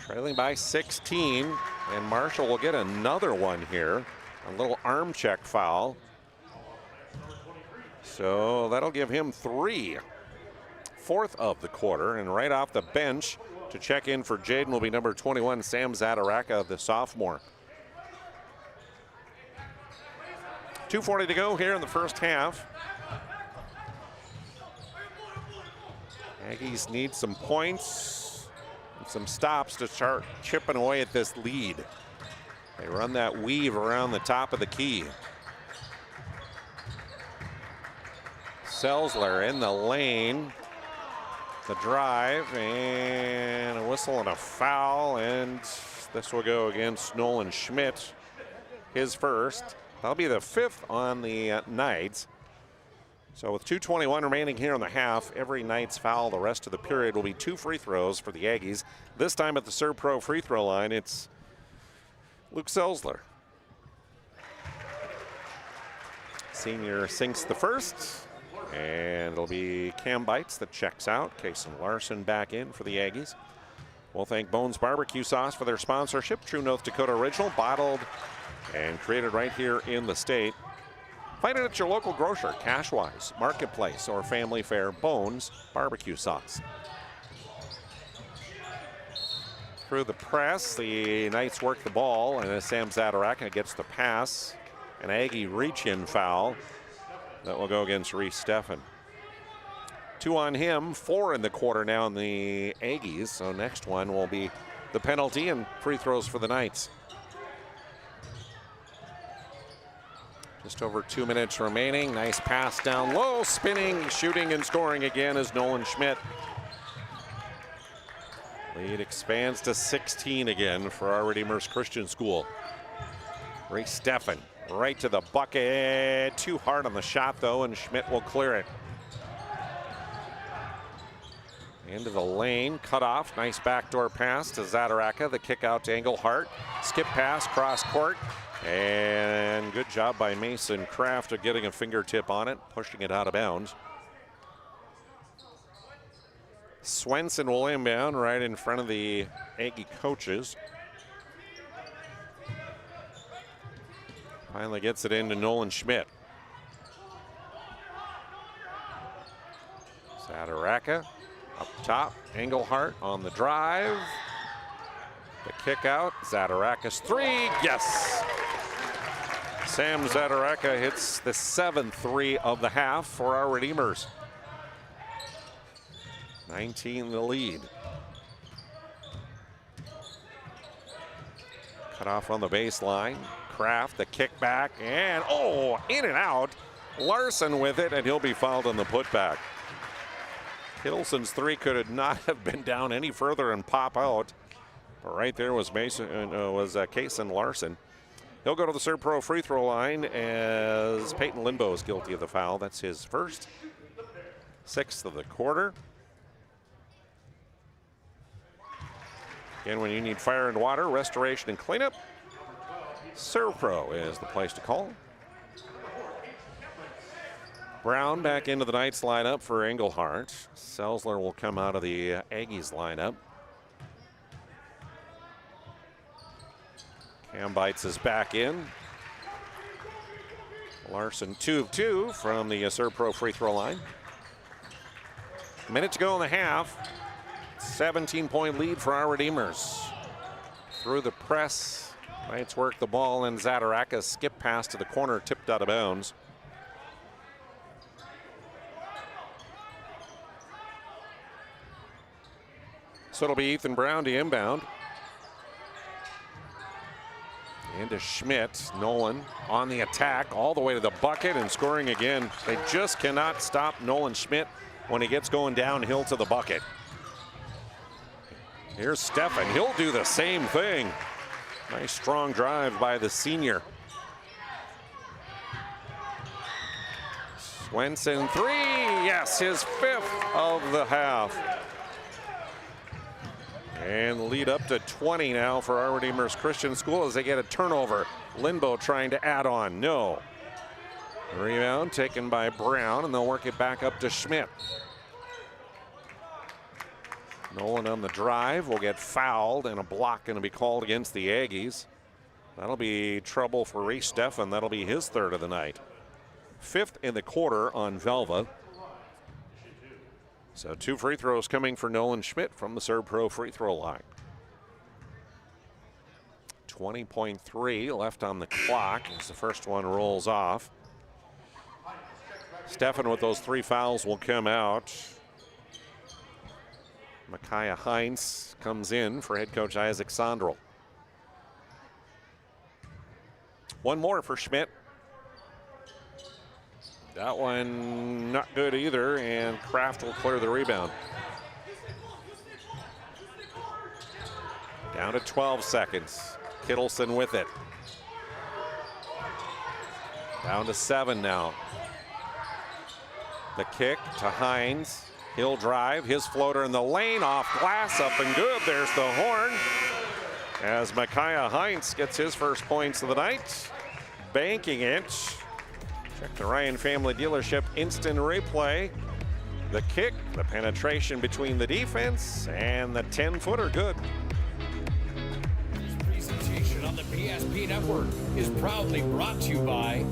Trailing by 16, and Marshall will get another one here. A little arm check foul. So that'll give him 3. Fourth of the quarter, and right off the bench to check in for Jaden will be number 21, Sam Zadaraka, the sophomore. 2:40 to go here in the first half. Aggies need some points and some stops to start chipping away at this lead. They run that weave around the top of the key. Selzler in the lane. The drive and a whistle and a foul, and this will go against Nolan Schmidt, his first. That'll be the 5th on the Knights. So with 2:21 remaining here in the half, every Knights foul the rest of the period will be 2 free throws for the Aggies. This time at the Serve Pro free throw line, it's Luke Selzler. Senior sinks the first, and it'll be Cam Bites that checks out. Kason Larson back in for the Aggies. We'll thank Bones Barbecue Sauce for their sponsorship. True North Dakota original, bottled and created right here in the state. Find it at your local grocer, Cashwise, Marketplace, or Family Fare. Bones Barbecue Sauce. Through the press, the Knights work the ball, and as Sam Zadaraka gets the pass, an Aggie reach-in foul that will go against Reese Steffen. 2 on him, 4 in the quarter now in the Aggies, so next one will be the penalty and free throws for the Knights. Just over 2 minutes remaining. Nice pass down low, spinning, shooting, and scoring again is Nolan Schmidt. Lead expands to 16 again for our Redeemers Christian School. Reese Steffen right to the bucket. Too hard on the shot, though, and Schmidt will clear it. Into the lane, cut off. Nice backdoor pass to Zadaraka. The kick out to Engelhart. Skip pass, cross court. And good job by Mason Kraft of getting a fingertip on it, pushing it out of bounds. Swenson will inbound right in front of the Aggie coaches. Finally gets it into Nolan Schmidt. Zadaraka up top, Engelhart on the drive. The kick out, Zadaraka's 3, yes! Sam Zadaraka hits the 7th 3 of the half for our Redeemers. 19 the lead. Cut off on the baseline. Kraft, the kick back, and in and out. Larson with it, and he'll be fouled on the putback. Hiddleston's 3 could not have been down any further and pop out. But right there was Kason Larson. He'll go to the Serve Pro free throw line as Peyton Limbo is guilty of the foul. That's his first, 6th of the quarter. Again, when you need fire and water, restoration and cleanup, Serve Pro is the place to call. Brown back into the Knights lineup for Engelhart. Selsler will come out of the Aggies lineup. Cam Bites is back in. Larson 2 of 2 from the Serve Pro free throw line. A minute to go in the half. 17-point lead for our Redeemers. Through the press, Knights work the ball, and Zadaraka's skip pass to the corner, tipped out of bounds. So it'll be Ethan Brown to inbound. Into Schmidt. Nolan on the attack all the way to the bucket and scoring again. They just cannot stop Nolan Schmidt when he gets going downhill to the bucket. Here's Steffen. He'll do the same thing. Nice strong drive by the senior. Swenson 3. Yes, his 5th of the half. And lead up to 20 now for our Redeemers Christian School as they get a turnover. Linbo trying to add on. No. Rebound taken by Brown, and they'll work it back up to Schmidt. Nolan on the drive will get fouled, and a block going to be called against the Aggies. That'll be trouble for Reese Steffen. That'll be his 3rd of the night. 5th in the quarter on Velva. So 2 free throws coming for Nolan Schmidt from the Serve Pro free throw line. 20.3 left on the clock as the first one rolls off. Steffen with those 3 fouls will come out. Micaiah Heinz comes in for head coach Isaac Sondrel. One more for Schmidt. That one not good either, and Kraft will clear the rebound. Down to 12 seconds. Kittleson with it. Down to 7 now. The kick to Hines. He'll drive, his floater in the lane, off glass, up and good. There's the horn as Micaiah Hines gets his first points of the night. Banking it. Check the Ryan Family Dealership instant replay. The kick, the penetration between the defense, and the 10-footer good. This presentation on the PSP Network is proudly brought to you by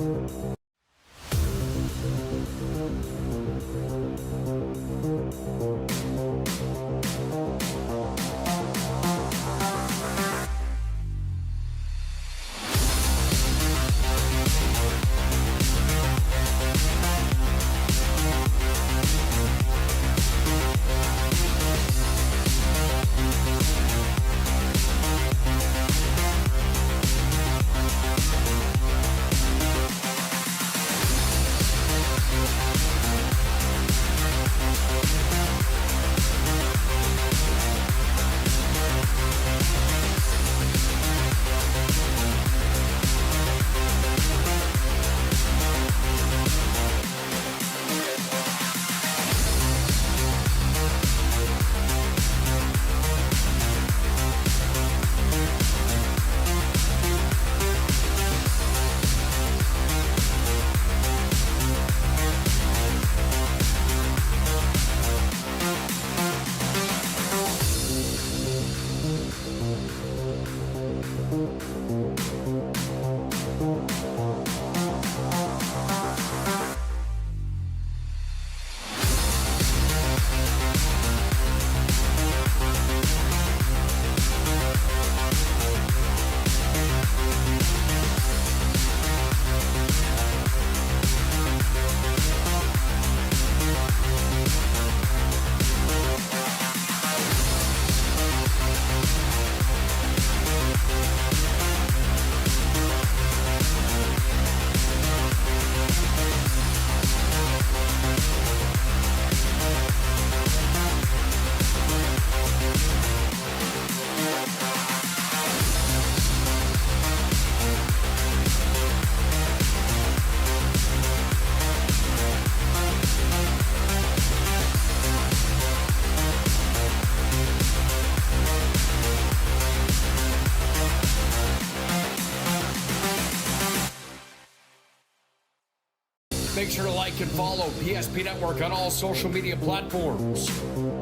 Make sure to like and follow PSP Network on all social media platforms.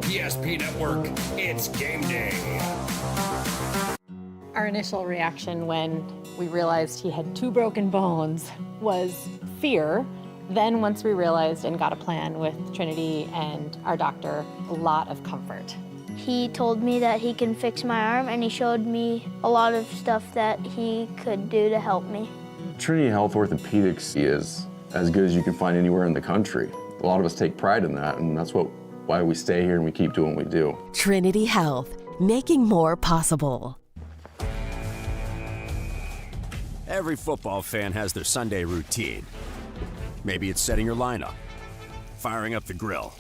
PSP Network, it's game day. Our initial reaction when we realized he had 2 broken bones was fear. Then once we realized and got a plan with Trinity and our doctor, a lot of comfort. He told me that he can fix my arm, and he showed me a lot of stuff that he could do to help me. Trinity Health Orthopedics is as good as you can find anywhere in the country. A lot of us take pride in that, and that's why we stay here and we keep doing what we do. Trinity Health, making more possible. Every football fan has their Sunday routine. Maybe it's setting your lineup, firing up the grill,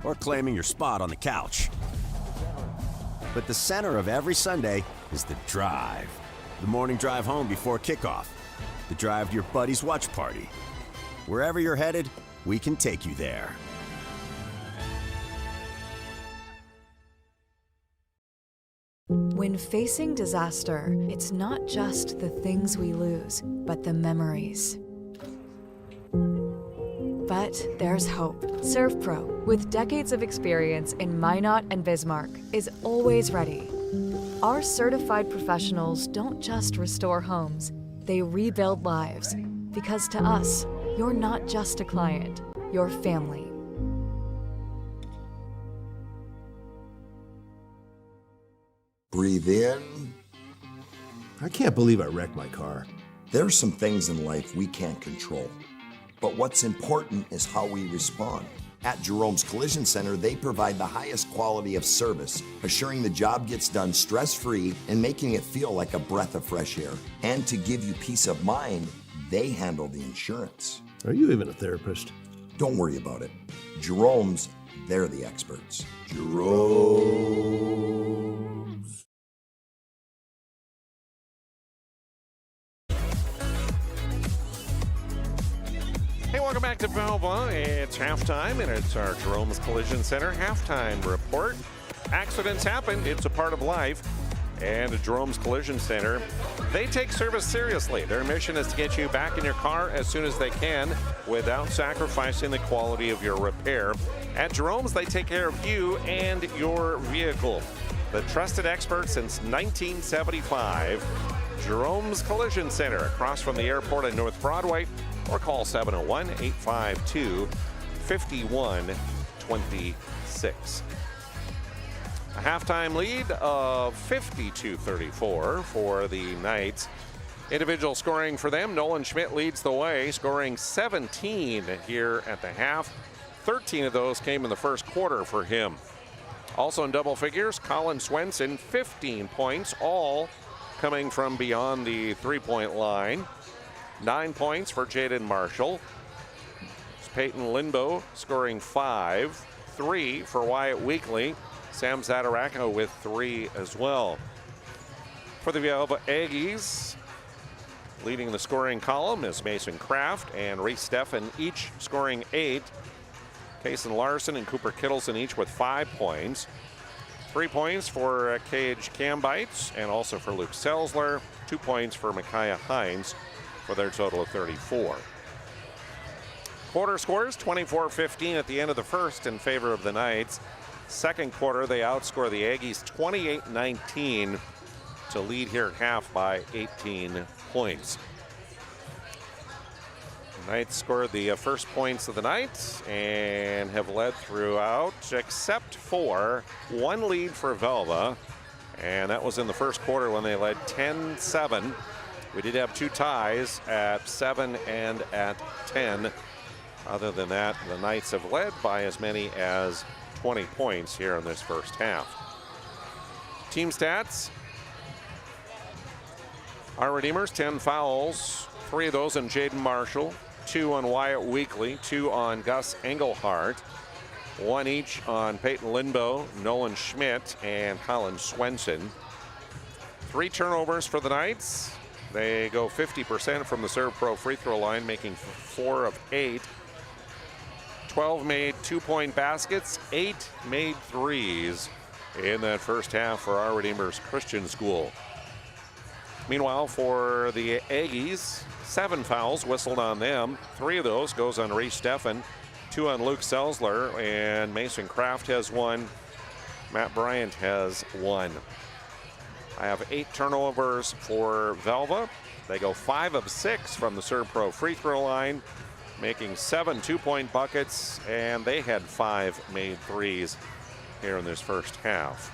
or claiming your spot on the couch. But the center of every Sunday is the drive. The morning drive home before kickoff. The drive to your buddy's watch party. Wherever you're headed, we can take you there. When facing disaster, it's not just the things we lose, but the memories. But there's hope. ServPro, with decades of experience in Minot and Bismarck, is always ready. Our certified professionals don't just restore homes, they rebuild lives. Because to us, you're not just a client, you're family. Breathe in. I can't believe I wrecked my car. There's some things in life we can't control. But what's important is how we respond. At Jerome's Collision Center, they provide the highest quality of service, assuring the job gets done stress-free and making it feel like a breath of fresh air. And to give you peace of mind, they handle the insurance. Are you even a therapist? Don't worry about it. Jerome's, they're the experts. Jerome's. Hey, welcome back to Velva. It's halftime, and it's our Jerome's Collision Center halftime report. Accidents happen. It's a part of life. And Jerome's Collision Center, they take service seriously. Their mission is to get you back in your car as soon as they can without sacrificing the quality of your repair. At Jerome's, they take care of you and your vehicle. The trusted expert since 1975. Jerome's Collision Center, across from the airport on North Broadway, or call 701-852-5126. A halftime lead of 52-34 for the Knights. Individual scoring for them, Nolan Schmidt leads the way, scoring 17 here at the half. 13 of those came in the first quarter for him. Also in double figures, Colin Swenson, 15 points, all coming from beyond the three-point line. 9 points for Jaden Marshall. Peyton Lindbow scoring 5. 3 for Wyatt Weekly. Sam Zadaraka with 3 as well. For the Velva Aggies, leading the scoring column is Mason Kraft and Reese Steffen, each scoring 8. Kaysen Larson and Cooper Kittleson each with 5 points. 3 points for Cage Cambites and also for Luke Selsler. 2 points for Micaiah Hines for their total of 34. Quarter scores 24-15 at the end of the first in favor of the Knights. Second quarter, they outscore the Aggies 28-19 to lead here at half by 18 points. The Knights scored the first points of the night and have led throughout, except for one lead for Velva, and that was in the first quarter when they led 10-7. We did have 2 ties at 7 and at 10. Other than that, the Knights have led by as many as 20 points here in this first half. Team stats. Our Redeemers, 10 fouls, 3 of those on Jaden Marshall, 2 on Wyatt Weekly, 2 on Gus Engelhardt, 1 each on Peyton Lindbow, Nolan Schmidt, and Colin Swenson. 3 turnovers for the Knights. They go 50% from the Serve Pro free throw line, making 4 of 8. 12 made 2-point baskets, 8 made threes in that first half for our Redeemers Christian School. Meanwhile, for the Aggies, 7 fouls whistled on them. 3 of those goes on Reese Steffen, 2 on Luke Selsler, and Mason Kraft has 1. Matt Bryant has 1. I have 8 turnovers for Velva. They go 5 of 6 from the Serve Pro free throw line, making 7 2-point buckets, and they had 5 made threes here in this first half.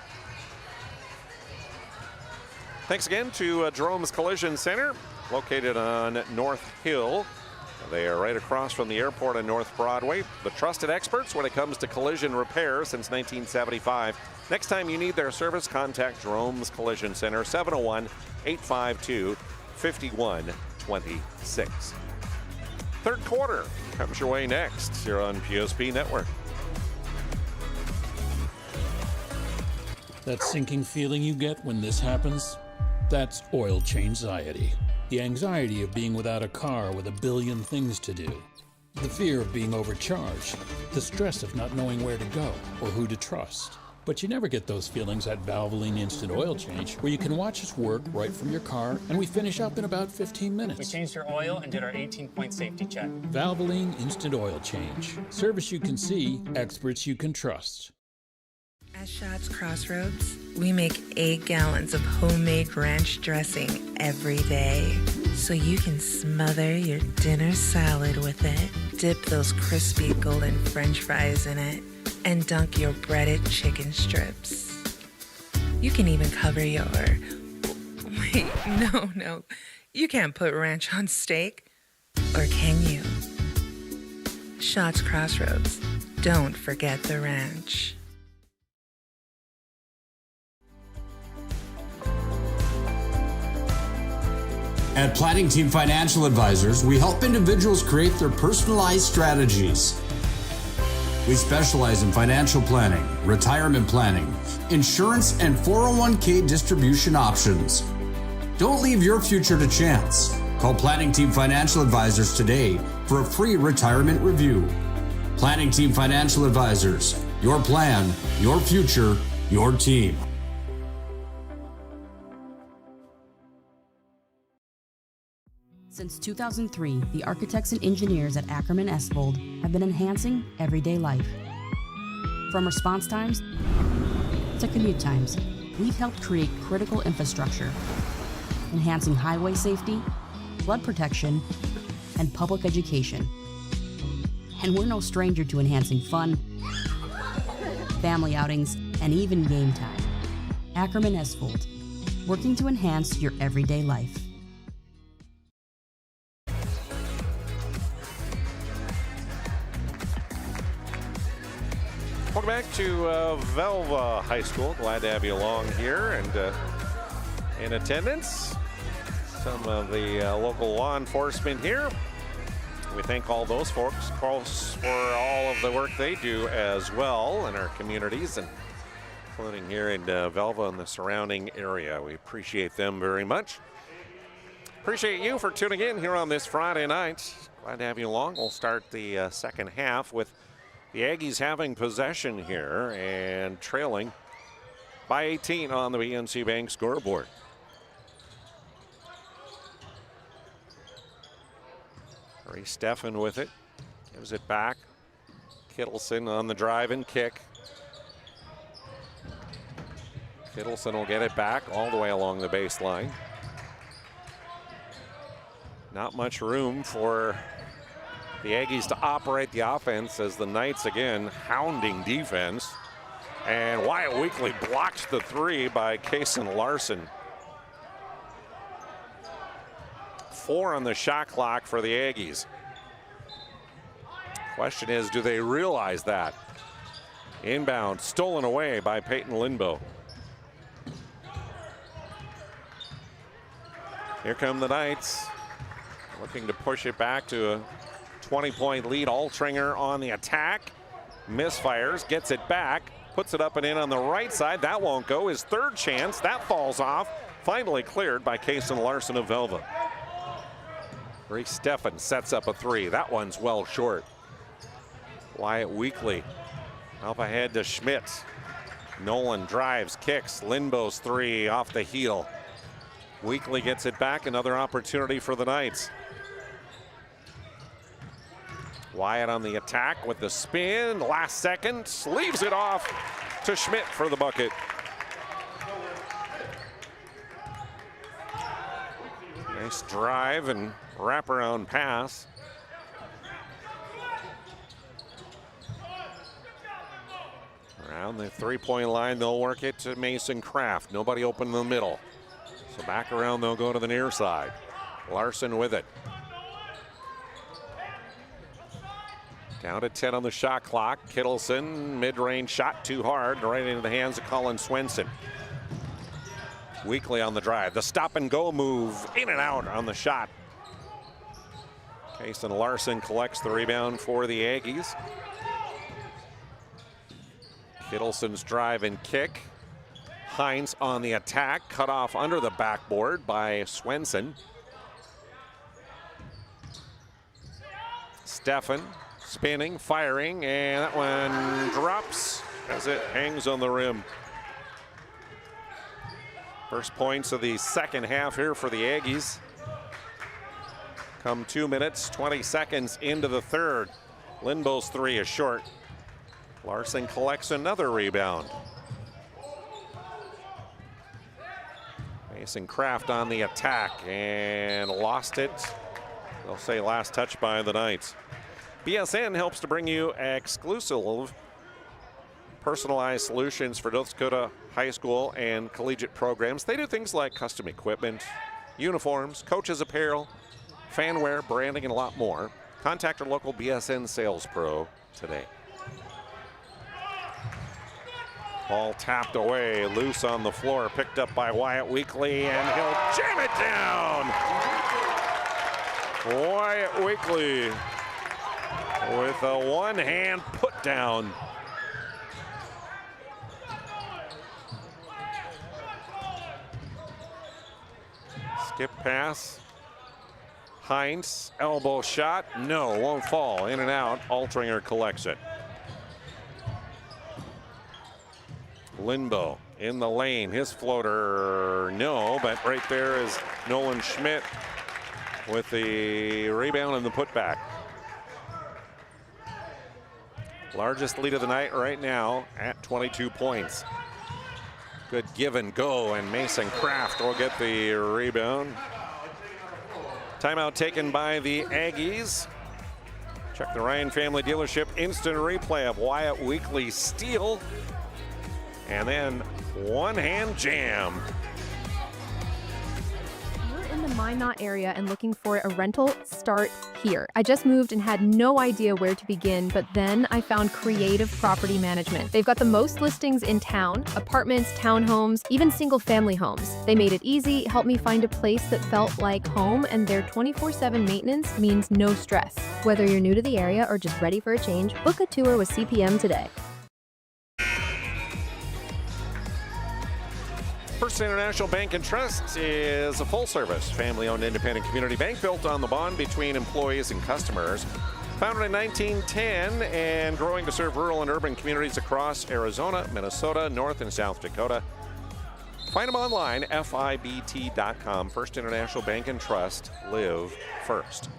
Thanks again to Jerome's Collision Center, located on North Hill. They are right across from the airport on North Broadway. The trusted experts when it comes to collision repair since 1975. Next time you need their service, contact Jerome's Collision Center, 701-852-5126. Third quarter comes your way next here on PSP Network. That sinking feeling you get when this happens? That's oil change-anxiety. The anxiety of being without a car with a billion things to do. The fear of being overcharged. The stress of not knowing where to go or who to trust. But you never get those feelings at Valvoline Instant Oil Change, where you can watch us work right from your car, and we finish up in about 15 minutes. We changed your oil and did our 18-point safety check. Valvoline Instant Oil Change. Service you can see, experts you can trust. At Schatz Crossroads, we make 8 gallons of homemade ranch dressing every day, so you can smother your dinner salad with it, dip those crispy golden French fries in it, and dunk your breaded chicken strips. You can even cover your... Wait, no. You can't put ranch on steak. Or can you? Schatz Crossroads. Don't forget the ranch. At Planning Team Financial Advisors, we help individuals create their personalized strategies. We specialize in financial planning, retirement planning, insurance, and 401k distribution options. Don't leave your future to chance. Call Planning Team Financial Advisors today for a free retirement review. Planning Team Financial Advisors, your plan, your future, your team. Since 2003, the architects and engineers at Ackerman Esvold have been enhancing everyday life. From response times to commute times, we've helped create critical infrastructure, enhancing highway safety, flood protection, and public education. And we're no stranger to enhancing fun, family outings, and even game time. Ackerman Esvold, working to enhance your everyday life. Welcome back to Velva High School. Glad to have you along here and in attendance. Some of the local law enforcement here. We thank all those folks for all of the work they do as well in our communities, and including here in Velva and the surrounding area. We appreciate them very much. Appreciate you for tuning in here on this Friday night. Glad to have you along. We'll start the second half with the Aggies having possession here and trailing by 18 on the BNC Bank scoreboard. Stefan with it, gives it back. Kittleson on the drive and kick. Kittleson will get it back all the way along the baseline. Not much room for the Aggies to operate the offense as the Knights again hounding defense. And Wyatt Weekly blocks the three by Kason Larson. 4 on the shot clock for the Aggies. Question is, do they realize that? Inbound, stolen away by Peyton Lindbow. Here come the Knights, looking to push it back to a 20-point lead. Altringer on the attack, misfires, gets it back, puts it up and in on the right side. That won't go. His third chance, that falls off. Finally cleared by Kason Larson of Velva. Reese Stefan sets up a three. That one's well short. Wyatt Weekly up ahead to Schmidt. Nolan drives, kicks. Lindbow's three off the heel. Weekly gets it back. Another opportunity for the Knights. Wyatt on the attack with the spin. Last second, leaves it off to Schmidt for the bucket. Nice drive and wraparound pass. Around the three-point line, they'll work it to Mason Kraft. Nobody open in the middle. So back around, they'll go to the near side. Larson with it. Down to 10 on the shot clock. Kittleson, mid-range shot too hard, right into the hands of Colin Swenson. Weekly on the drive. The stop and go move, in and out on the shot. Kason Larson collects the rebound for the Aggies. Kittleson's drive and kick. Hines on the attack, cut off under the backboard by Swenson. Stefan spinning, firing, and that one drops as it hangs on the rim. First points of the second half here for the Aggies. Come 2 minutes, 20 seconds into the third. Lindbow's three is short. Larson collects another rebound. Mason Kraft on the attack and lost it. They'll say last touch by the Knights. BSN helps to bring you exclusive personalized solutions for North Dakota high school and collegiate programs. They do things like custom equipment, uniforms, coaches apparel, fanware, branding, and a lot more. Contact our local BSN sales pro today. Ball tapped away, loose on the floor, picked up by Wyatt Weekly, and he'll jam it down. Wyatt Weekly with a one-hand put down. Skip pass. Hines, elbow shot. No, won't fall. In and out. Altringer collects it. Lindbow in the lane. His floater, no, but right there is Nolan Schmidt with the rebound and the putback. Largest lead of the night right now at 22 points. Good give and go, and Mason Kraft will get the rebound. Timeout taken by the Aggies. Check the Ryan Family Dealership instant replay of Wyatt Weekly's steal. And then one-hand jam. In the Minot area and looking for a rental, start here. I just moved and had no idea where to begin, but then I found Creative Property Management. They've got the most listings in town, apartments, townhomes, even single-family homes. They made it easy, helped me find a place that felt like home, and their 24/7 maintenance means no stress. Whether you're new to the area or just ready for a change, book a tour with CPM today. First International Bank and Trust is a full-service, family-owned independent community bank built on the bond between employees and customers. Founded in 1910 and growing to serve rural and urban communities across Arizona, Minnesota, North and South Dakota. Find them online, FIBT.com. First International Bank and Trust, live first.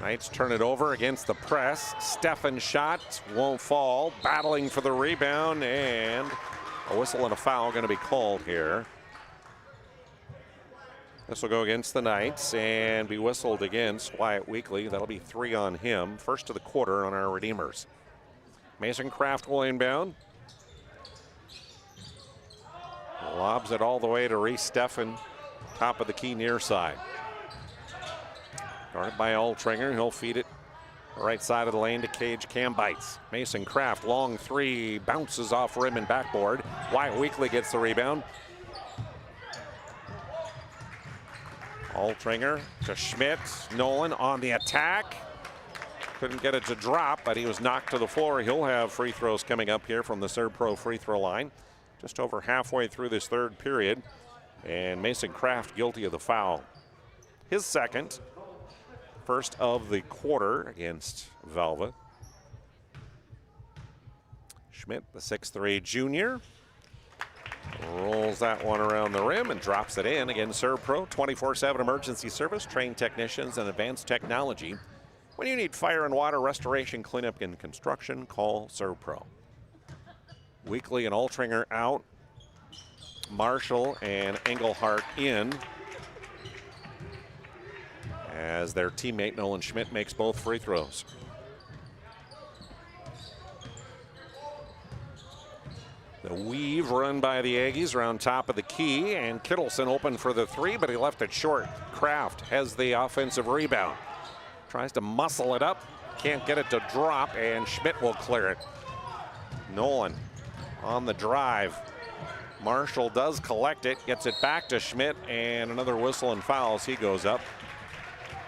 Knights turn it over against the press. Stefan shot won't fall. Battling for the rebound, and a whistle and a foul going to be called here. This will go against the Knights and be whistled against Wyatt Weekly. That'll be 3 on him. First of the quarter on our Redeemers. Mason Kraft will inbound. Lobs it all the way to Reese Stefan, top of the key near side. Guarded by Altringer, he'll feed it right side of the lane to Cage Cam Bites. Mason Kraft, long three, bounces off rim and backboard. Wyatt Weekly gets the rebound. Altringer to Schmidt. Nolan on the attack. Couldn't get it to drop, but he was knocked to the floor. He'll have free throws coming up here from the Servpro free throw line. Just over halfway through this third period. And Mason Kraft guilty of the foul. His second. First of the quarter against Velva. Schmidt, the 6'3" junior, rolls that one around the rim and drops it in. Again, Servpro, 24/7 emergency service, trained technicians and advanced technology. When you need fire and water restoration, cleanup, and construction, call Servpro. Weekly and Altringer out. Marshall and Engelhart in, as their teammate Nolan Schmidt makes both free throws. The weave run by the Aggies around top of the key, and Kittleson open for the three, but he left it short. Kraft has the offensive rebound. Tries to muscle it up, can't get it to drop, and Schmidt will clear it. Nolan on the drive. Marshall does collect it, gets it back to Schmidt, and another whistle and foul as he goes up.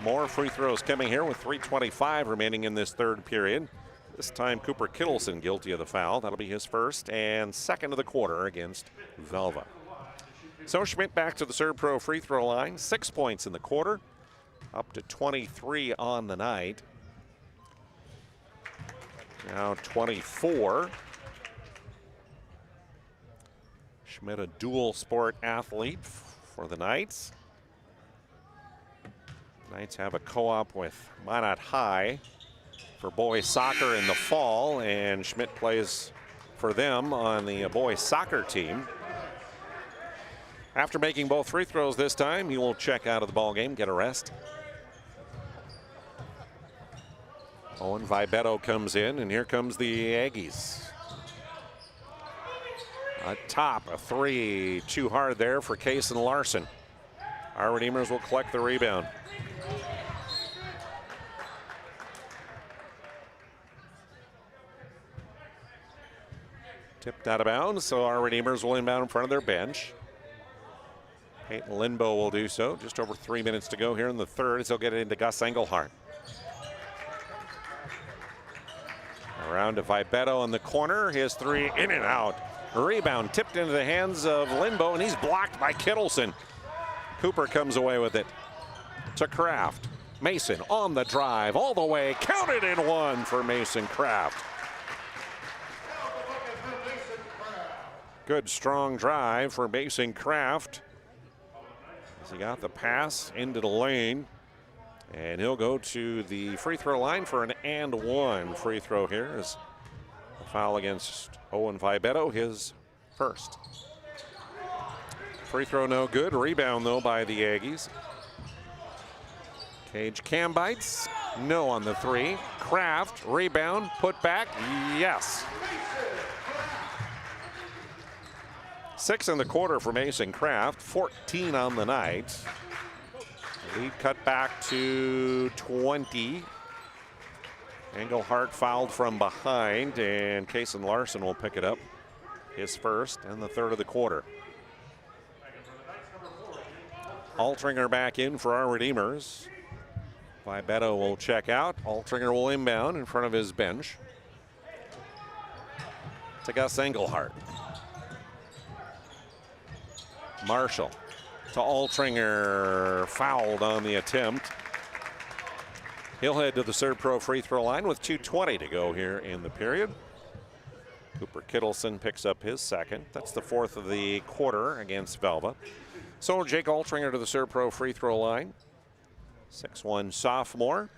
More free throws coming here with 3:25 remaining in this third period. This time Cooper Kittleson guilty of the foul. That'll be his first and second of the quarter against Velva. So Schmidt back to the Servpro free throw line. 6 points in the quarter, up to 23 on the night. Now 24. Schmidt, a dual sport athlete for the Knights. Knights have a co-op with Minot High for boys soccer in the fall, and Schmidt plays for them on the boys soccer team. After making both free throws this time, he will check out of the ball game, get a rest. Owen Vibetto comes in, and here comes the Aggies. Top, a three, too hard there for Case and Larson. Our Redeemers will collect the rebound. Tipped out of bounds, so our Redeemers will inbound in front of their bench. Peyton Lindbow will do so. Just over 3 minutes to go here in the third as they'll get it into Gus Engelhart. Around to Vibetto in the corner. His three in and out. Rebound tipped into the hands of Lindbow, and he's blocked by Kittleson. Cooper comes away with it to Kraft. Mason on the drive all the way. Counted in one for Mason Kraft. Good strong drive for Mason Kraft. He got the pass into the lane, and he'll go to the free throw line for an and one free throw here. As a foul against Owen Vibetto, his first. Free throw no good. Rebound though by the Aggies. Cage cam bites. No on the three. Kraft, rebound, put back. Yes. 6 in the quarter for Mason Kraft, 14 on the night. Lead cut back to 20. Engelhardt fouled from behind, and Kason Larson will pick it up. His first and the third of the quarter. Altringer back in for our Redeemers. Vibetto will check out. Altringer will inbound in front of his bench. To Gus Engelhardt. Marshall to Altringer, fouled on the attempt. He'll head to the Servpro free throw line with 2:20 to go here in the period. Cooper Kittleson picks up his second. That's the fourth of the quarter against Velva. So Jake Altringer to the Servpro free throw line. 6'1" sophomore.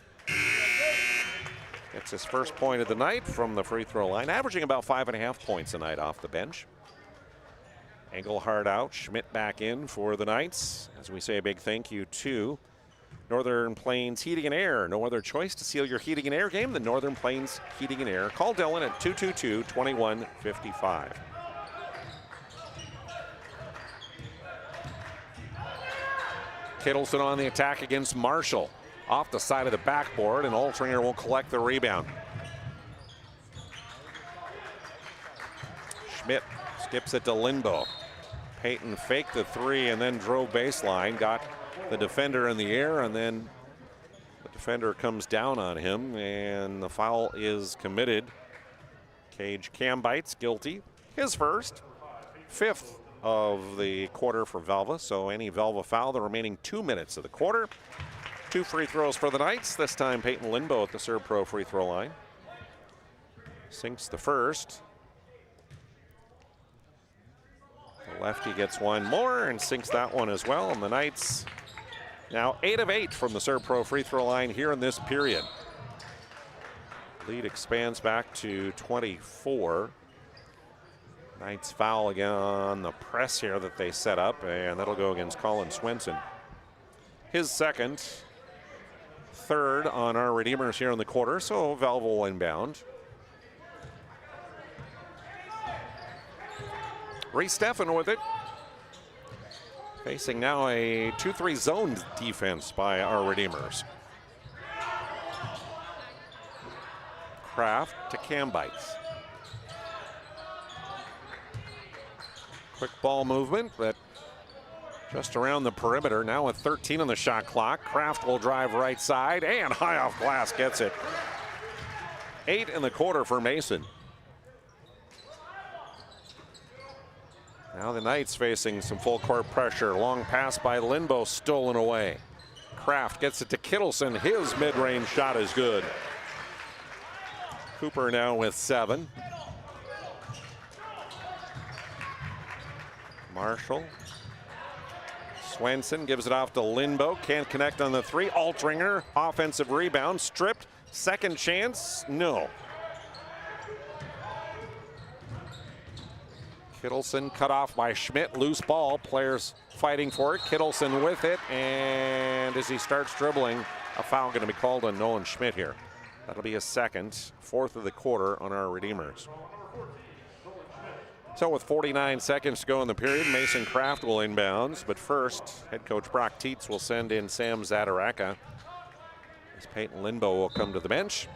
Gets his first point of the night from the free throw line, averaging about 5.5 points a night off the bench. Engelhardt out, Schmidt back in for the Knights. As we say a big thank you to Northern Plains Heating and Air. No other choice to seal your heating and air game than Northern Plains Heating and Air. Call Dylan at 222-2155. Kittleson on the attack against Marshall. Off the side of the backboard, and Altringer will collect the rebound. Schmidt skips it to Lindbo. Payton faked the three and then drove baseline, got the defender in the air, and then the defender comes down on him, and the foul is committed. Cage cam bites, guilty. His first, fifth of the quarter for Velva, so any Velva foul the remaining 2 minutes of the quarter. 2 free throws for the Knights, this time Peyton Lindbo at the Servpro free throw line. Sinks the first. The lefty gets one more and sinks that one as well, and the Knights now 8 of 8 from the Servpro free throw line here in this period. Lead expands back to 24. Knights foul again on the press here that they set up, and that'll go against Colin Swenson. His second, third on our Redeemers here in the quarter, so Velva will inbound. Reese Steffen with it. Facing now a 2-3 zone defense by our Redeemers. Kraft to cam bites. Quick ball movement, but just around the perimeter. Now with 13 on the shot clock. Kraft will drive right side and high off glass gets it. 8 in the quarter for Mason. Now the Knights facing some full court pressure. Long pass by Lindbo, stolen away. Kraft gets it to Kittleson. His mid-range shot is good. Cooper now with 7. Marshall. Swenson gives it off to Lindbo. Can't connect on the 3. Altringer, offensive rebound, stripped. Second chance, no. Kittleson cut off by Schmidt. Loose ball. Players fighting for it. Kittleson with it. And as he starts dribbling, a foul going to be called on Nolan Schmidt here. That'll be his second, fourth of the quarter on our Redeemers. So with 49 seconds to go in the period, Mason Kraft will inbounds. But first, head coach Brock Tietz will send in Sam Zadaraka. As Peyton Lindbo will come to the bench.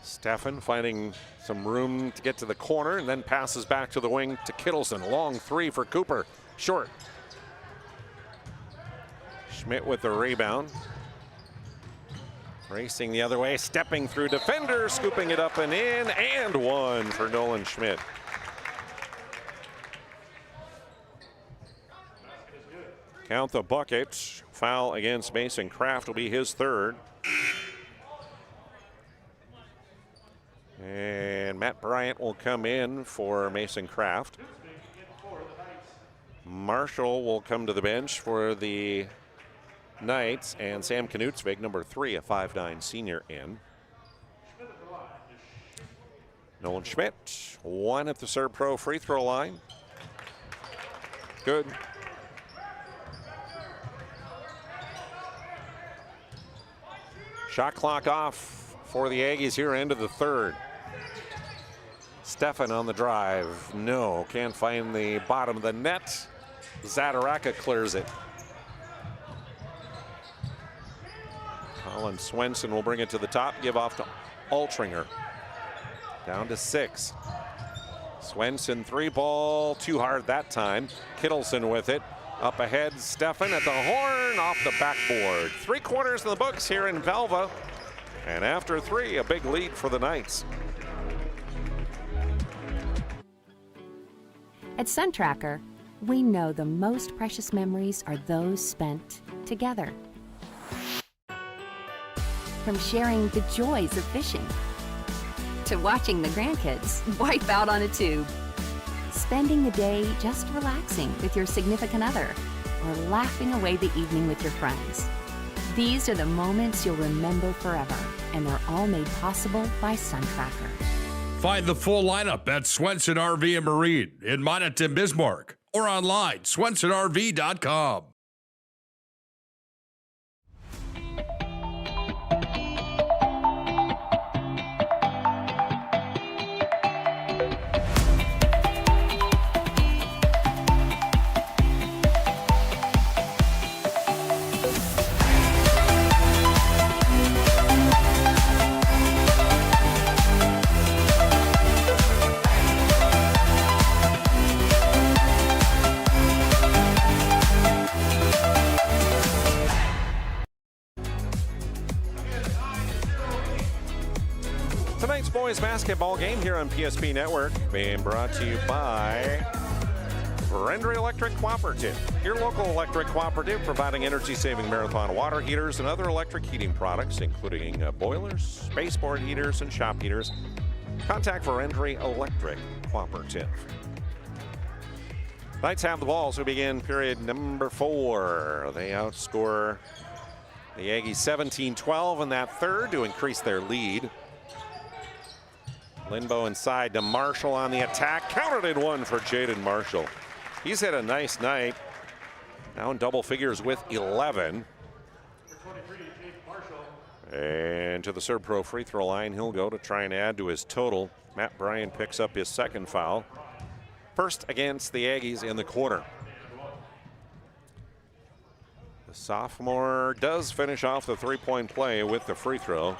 Steffen finding some room to get to the corner and then passes back to the wing to Kittleson. Long 3 for Cooper. Short. Schmidt with the rebound. Racing the other way, stepping through defenders, scooping it up and in, and one for Nolan Schmidt. Count the bucket. Foul against Mason Kraft will be his third. And Matt Bryant will come in for Mason Kraft. Marshall will come to the bench for the Knights, and Sam Knutsvig, number 3, a 5'9" senior, in. Nolan Schmidt, 1 at the Serve Pro free throw line. Good. Shot clock off for the Aggies here, end of the third. Stefan on the drive. No, can't find the bottom of the net. Zadaraka clears it. Colin Swenson will bring it to the top, give off to Altringer. Down to 6. Swenson 3-ball, too hard that time. Kittleson with it. Up ahead, Stefan at the horn, off the backboard. 3 quarters in the books here in Velva. And after 3, a big lead for the Knights. At SunTracker, we know the most precious memories are those spent together. From sharing the joys of fishing, to watching the grandkids wipe out on a tube, spending the day just relaxing with your significant other, or laughing away the evening with your friends. These are the moments you'll remember forever, and they're all made possible by SunTracker. Find the full lineup at Swenson RV and Marine in Minot and Bismarck, or online, swensonrv.com. Tonight's boys basketball game here on PSP Network being brought to you by Rendry Electric Cooperative, your local electric cooperative providing energy-saving Marathon water heaters and other electric heating products, including boilers, spaceport heaters, and shop heaters. Contact Rendry Electric Cooperative. Knights have the ball, so we begin period number 4. They outscore the Aggies 17-12 in that third to increase their lead. Linbo inside to Marshall on the attack. Counted in 1 for Jaden Marshall. He's had a nice night. Now in double figures with 11. And to the Serve Pro free throw line, he'll go to try and add to his total. Matt Bryant picks up his 2nd foul. First against the Aggies in the quarter. The sophomore does finish off the 3-point play with the free throw.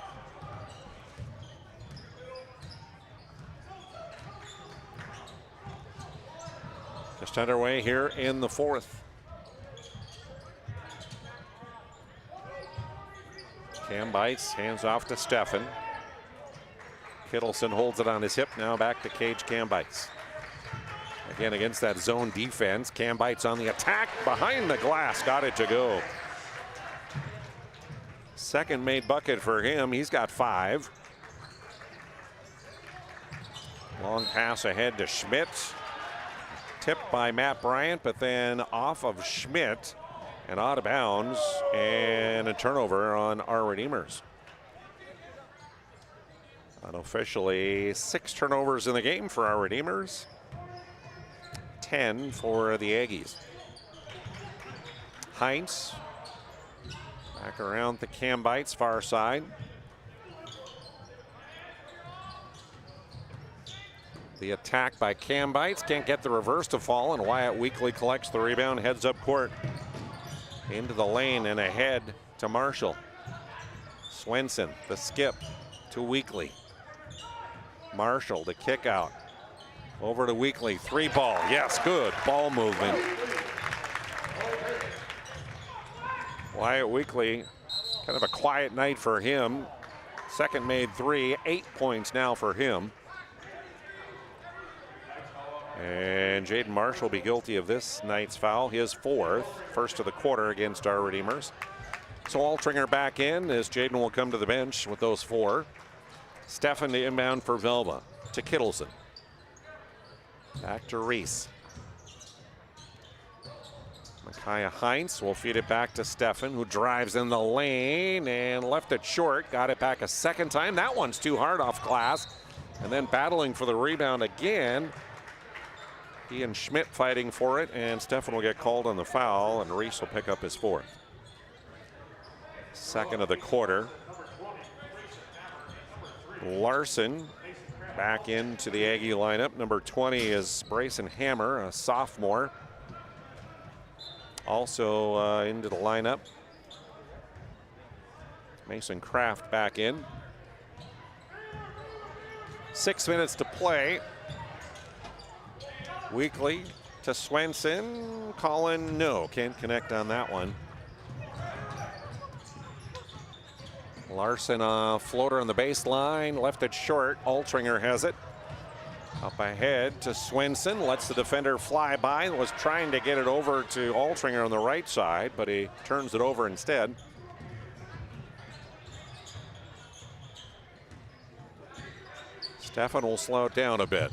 Just underway here in the 4th. Cam Bites, hands off to Stefan. Kittleson holds it on his hip, now back to Cage Cam Bites. Again against that zone defense. Cam Bites on the attack, behind the glass, got it to go. Second made bucket for him, he's got 5. Long pass ahead to Schmidt. Tipped by Matt Bryant, but then off of Schmidt and out of bounds, and a turnover on our Redeemers. Unofficially 6 turnovers in the game for our Redeemers. 10 for the Aggies. Heinz back around the Cam Bites far side. The attack by Cam Bites, can't get the reverse to fall, and Wyatt Weekly collects the rebound, heads up court. Into the lane and ahead to Marshall. Swenson, the skip to Weekly. Marshall, the kick out. Over to Weekly, 3-ball, yes, good, ball movement. Wyatt Weekly, kind of a quiet night for him. Second made 3, 8 points now for him. And Jaden Marshall will be guilty of this night's foul, his 4th, first of the quarter against our Redeemers. So Altringer back in as Jaden will come to the bench with those 4. Stefan to inbound for Velva. to Kittleson. Back to Reese. Micaiah Heinz will feed it back to Stefan, who drives in the lane and left it short. Got it back a second time. That one's too hard off glass. And then battling for the rebound again. He and Schmidt fighting for it, and Stefan will get called on the foul, and Reese will pick up his fourth. Second of the quarter. Larson back into the Aggie lineup. Number 20 is Brayson Hammer, a sophomore. Also into the lineup. Mason Kraft back in. 6 minutes to play. Weekly to Swenson. Colin, no, can't connect on that one. Larson, floater on the baseline, left it short. Altringer has it. Up ahead to Swenson, lets the defender fly by. Was trying to get it over to Altringer on the right side, but he turns it over instead. Stefan will slow it down a bit.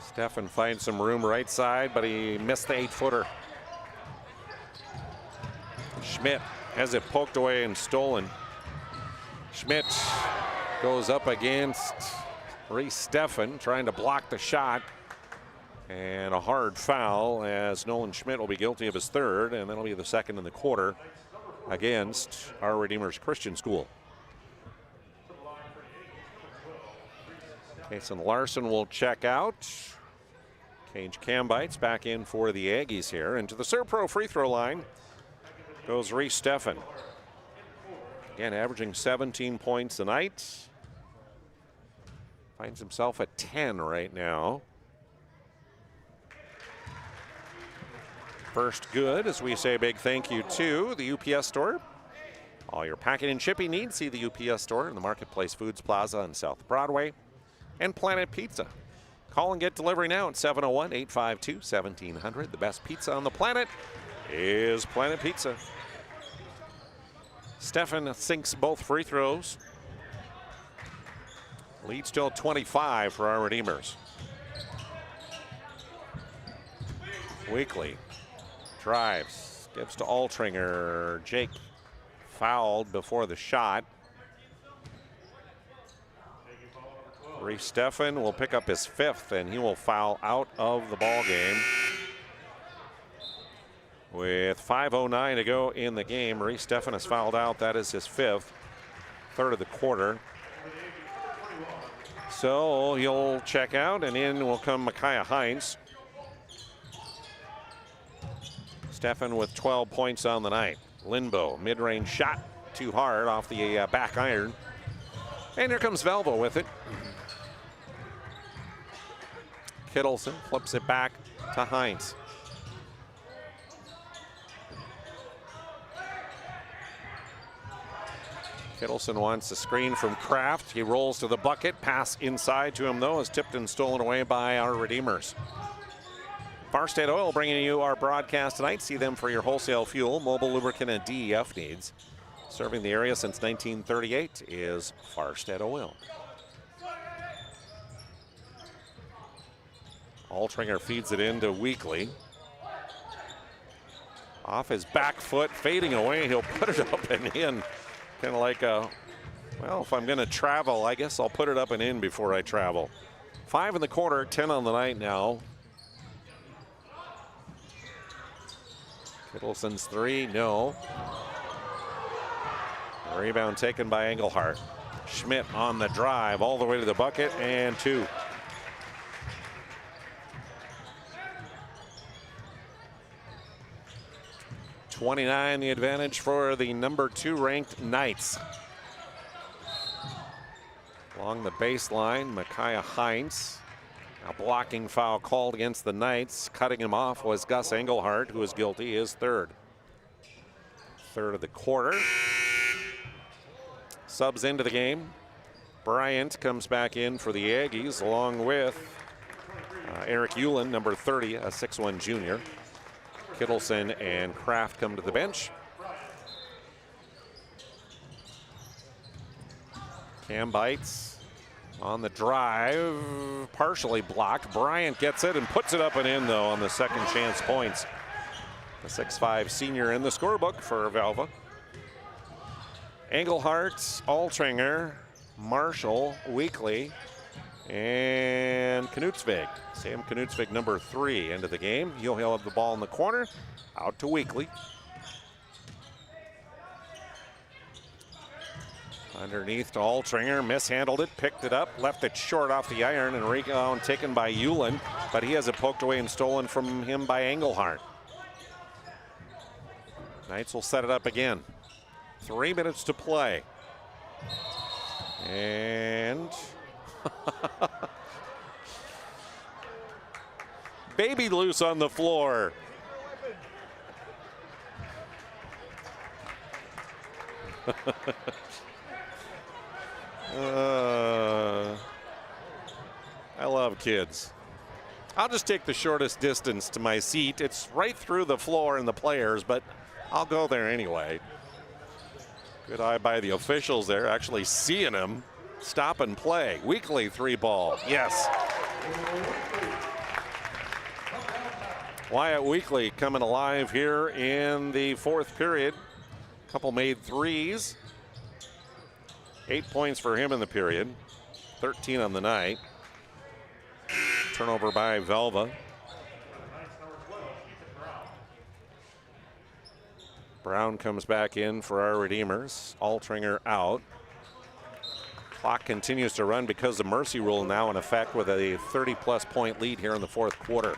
Stefan finds some room right side, but he missed the 8-footer. Schmidt has it poked away and stolen. Schmidt goes up against Reese Stefan, trying to block the shot. And a hard foul, as Nolan Schmidt will be guilty of his third, and that'll be the second in the quarter against Our Redeemer's Christian School. Kason Larson will check out. Cage Cambites back in for the Aggies here. And to the Serpro free throw line goes Reese Stefan. Again, averaging 17 points a night. Finds himself at 10 right now. First good, as we say a big thank you to the UPS store. All your packing and shipping needs, see the UPS store in the Marketplace Foods Plaza on South Broadway. And Planet Pizza. Call and get delivery now at 701-852-1700. The best pizza on the planet is Planet Pizza. Stefan sinks both free throws. Lead still 25 for our Redeemers. Weekly drives, gives to Altringer. Jake fouled before the shot. Reese Stefan will pick up his fifth, and he will foul out of the ball game. With 5:09 to go in the game, Reese Stefan has fouled out. That is his fifth, third of the quarter. So he'll check out, and in will come Micaiah Heinz. Stefan with 12 points on the night. Lindbow, mid-range shot, too hard off the back iron. And here comes Velva with it. Kittleson flips it back to Heinz. Kittleson wants a screen from Kraft. He rolls to the bucket. Pass inside to him, though, is tipped and stolen away by our Redeemers. Farstate Oil bringing you our broadcast tonight. See them for your wholesale fuel, mobile lubricant, and DEF needs. Serving the area since 1938 is Farstate Oil. Altringer feeds it into Weekly. Off his back foot, fading away. He'll put it up and in. Kind of like a, well, if I'm going to travel, I guess I'll put it up and in before I travel. 5 in the quarter, 10 on the night now. Kittleson's three, no. Rebound taken by Engelhardt. Schmidt on the drive, all the way to the bucket, and two. .29 the advantage for the number 2 ranked Knights. Along the baseline, Micaiah Heinz. A blocking foul called against the Knights. Cutting him off was Gus Engelhardt, who is guilty, his third. Third of the quarter. Subs into the game. Bryant comes back in for the Aggies, along with Eric Ulen, number 30, a 6'1 junior. Kittleson and Kraft come to the bench. Cam bites on the drive, partially blocked. Bryant gets it and puts it up and in, though, on the second chance points. The 6'5" senior in the scorebook for Velva. Engelhart, Altringer, Marshall, Weekly, and Knutsvig. Sam Knutsvig, number 3, into the game. He'll have the ball in the corner, out to Weekly. Underneath to Altringer, mishandled it, picked it up, left it short off the iron, and rebound taken by Hewlin, but he has it poked away and stolen from him by Engelhart. Knights will set it up again. 3 minutes to play. And baby loose on the floor. I love kids. I'll just take the shortest distance to my seat. It's right through the floor and the players, but I'll go there anyway. Good eye by the officials there, actually seeing him stop and play. Weekly 3-ball, yes. Wyatt Weekly coming alive here in the 4th period. Couple made threes. 8 points for him in the period, 13 on the night. Turnover by Velva. Brown comes back in for our Redeemers. Altringer out. Clock continues to run because the mercy rule now in effect with a 30-plus point lead here in the 4th quarter.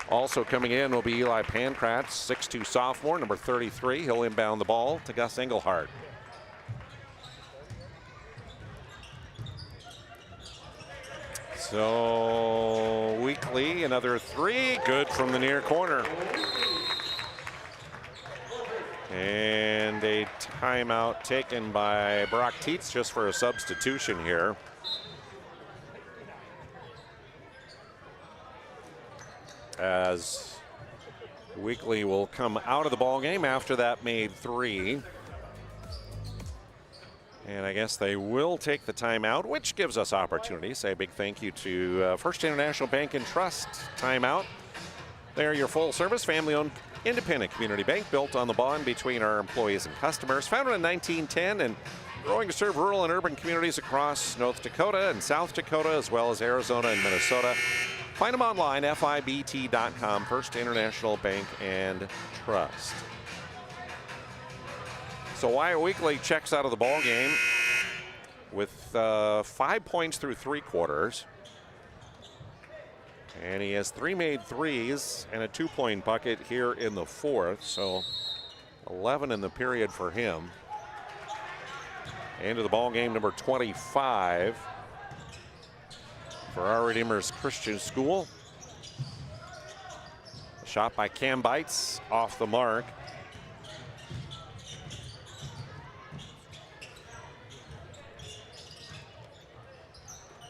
Also coming in will be Eli Pankratz, 6'2" sophomore, number 33. He'll inbound the ball to Gus Engelhart. So Weekly, another 3, good from the near corner. And a timeout taken by Brock Tietz just for a substitution here. As Weekly will come out of the ball game after that made 3. And I guess they will take the timeout, which gives us opportunity. Say a big thank you to First International Bank and Trust. Timeout. They're your full-service, family-owned, independent community bank built on the bond between our employees and customers. Founded in 1910 and growing to serve rural and urban communities across North Dakota and South Dakota, as well as Arizona and Minnesota. Find them online, FIBT.com, First International Bank and Trust. So Wyatt Weekly checks out of the ball game with 5 points through 3 quarters. And he has 3 made threes and a 2-point bucket here in the 4th. So 11 in the period for him. Into the ball game, number 25 for our Redeemers Christian School. Shot by Cam Bites, off the mark.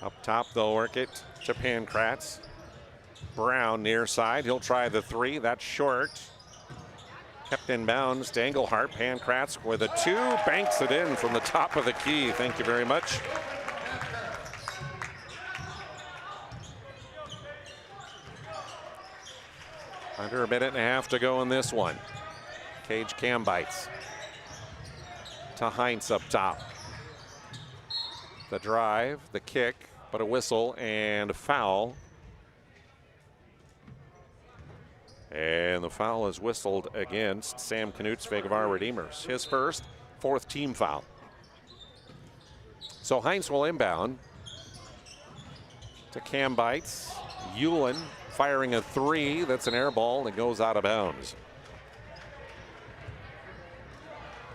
Up top, they'll work it to Pankratz. Brown near side, he'll try the 3, that's short. Kept in bounds to Engelhart. Pankratz with a 2, banks it in from the top of the key. Thank you very much. Under a minute and a half to go in this one. Cage Cam Bites to Heinz up top. The drive, the kick, but a whistle and a foul. And the foul is whistled against Sam Knutsvig of our Redeemers. His first, 4th team foul. So Heinz will inbound to Cam Bites. Hewlin firing a 3. That's an air ball that goes out of bounds.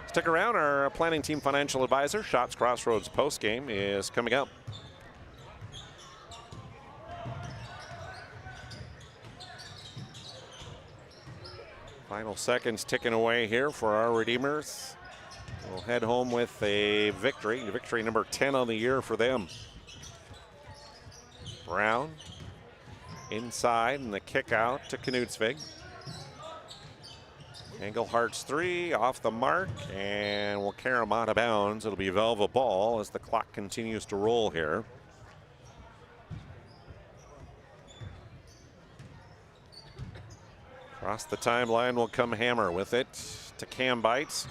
Stick around. Our planning team financial advisor, Shots Crossroads postgame, is coming up. Final seconds ticking away here for our Redeemers. We'll head home with a victory number 10 on the year for them. Brown inside and the kick out to Knutsvig. Englehart's 3 off the mark, and we'll carry him out of bounds. It'll be Velva ball as the clock continues to roll here. Across the timeline will come Hammer with it to Cam Bites.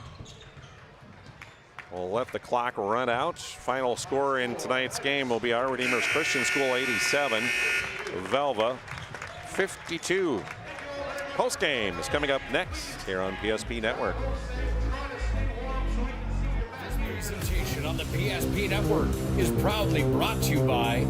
We'll let the clock run out. Final score in tonight's game will be Our Redeemer's Christian School 87, Velva 52. Postgame is coming up next here on PSP Network. This presentation on the PSP Network is proudly brought to you by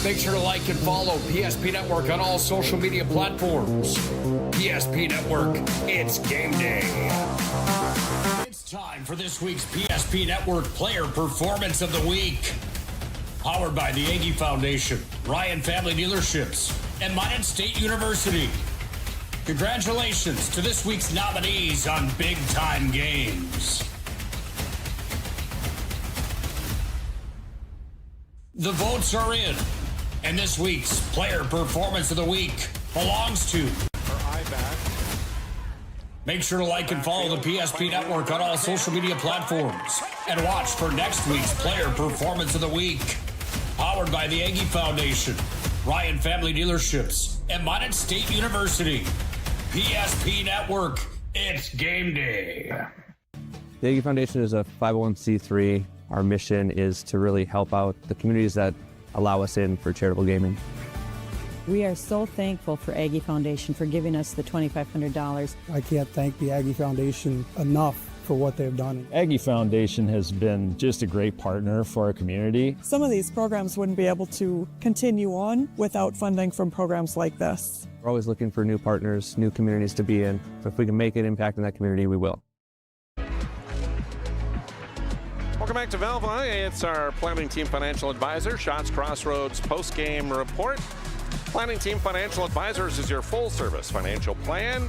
Make sure to like and follow PSP Network on all social media platforms. PSP Network, it's game day. It's time for this week's PSP Network Player Performance of the Week. Powered by the Aggie Foundation, Ryan Family Dealerships, and Minot State University. Congratulations to this week's nominees on Big Time Games. The votes are in. And this week's Player Performance of the Week belongs to... Make sure to like and follow the PSP Network on all social media platforms. And watch for next week's Player Performance of the Week. Powered by the Aggie Foundation, Ryan Family Dealerships, and Minot State University. PSP Network, it's game day. The Aggie Foundation is a 501c3. Our mission is to really help out the communities that allow us in for charitable gaming. We are so thankful for Aggie Foundation for giving us the $2,500. I can't thank the Aggie Foundation enough for what they've done. Aggie Foundation has been just a great partner for our community. Some of these programs wouldn't be able to continue on without funding from programs like this. We're always looking for new partners, new communities to be in. So if we can make an impact in that community, we will. Welcome back to Velva. It's our Planning Team Financial Advisor, Shots Crossroads post-game report. Planning Team Financial Advisors is your full-service financial plan.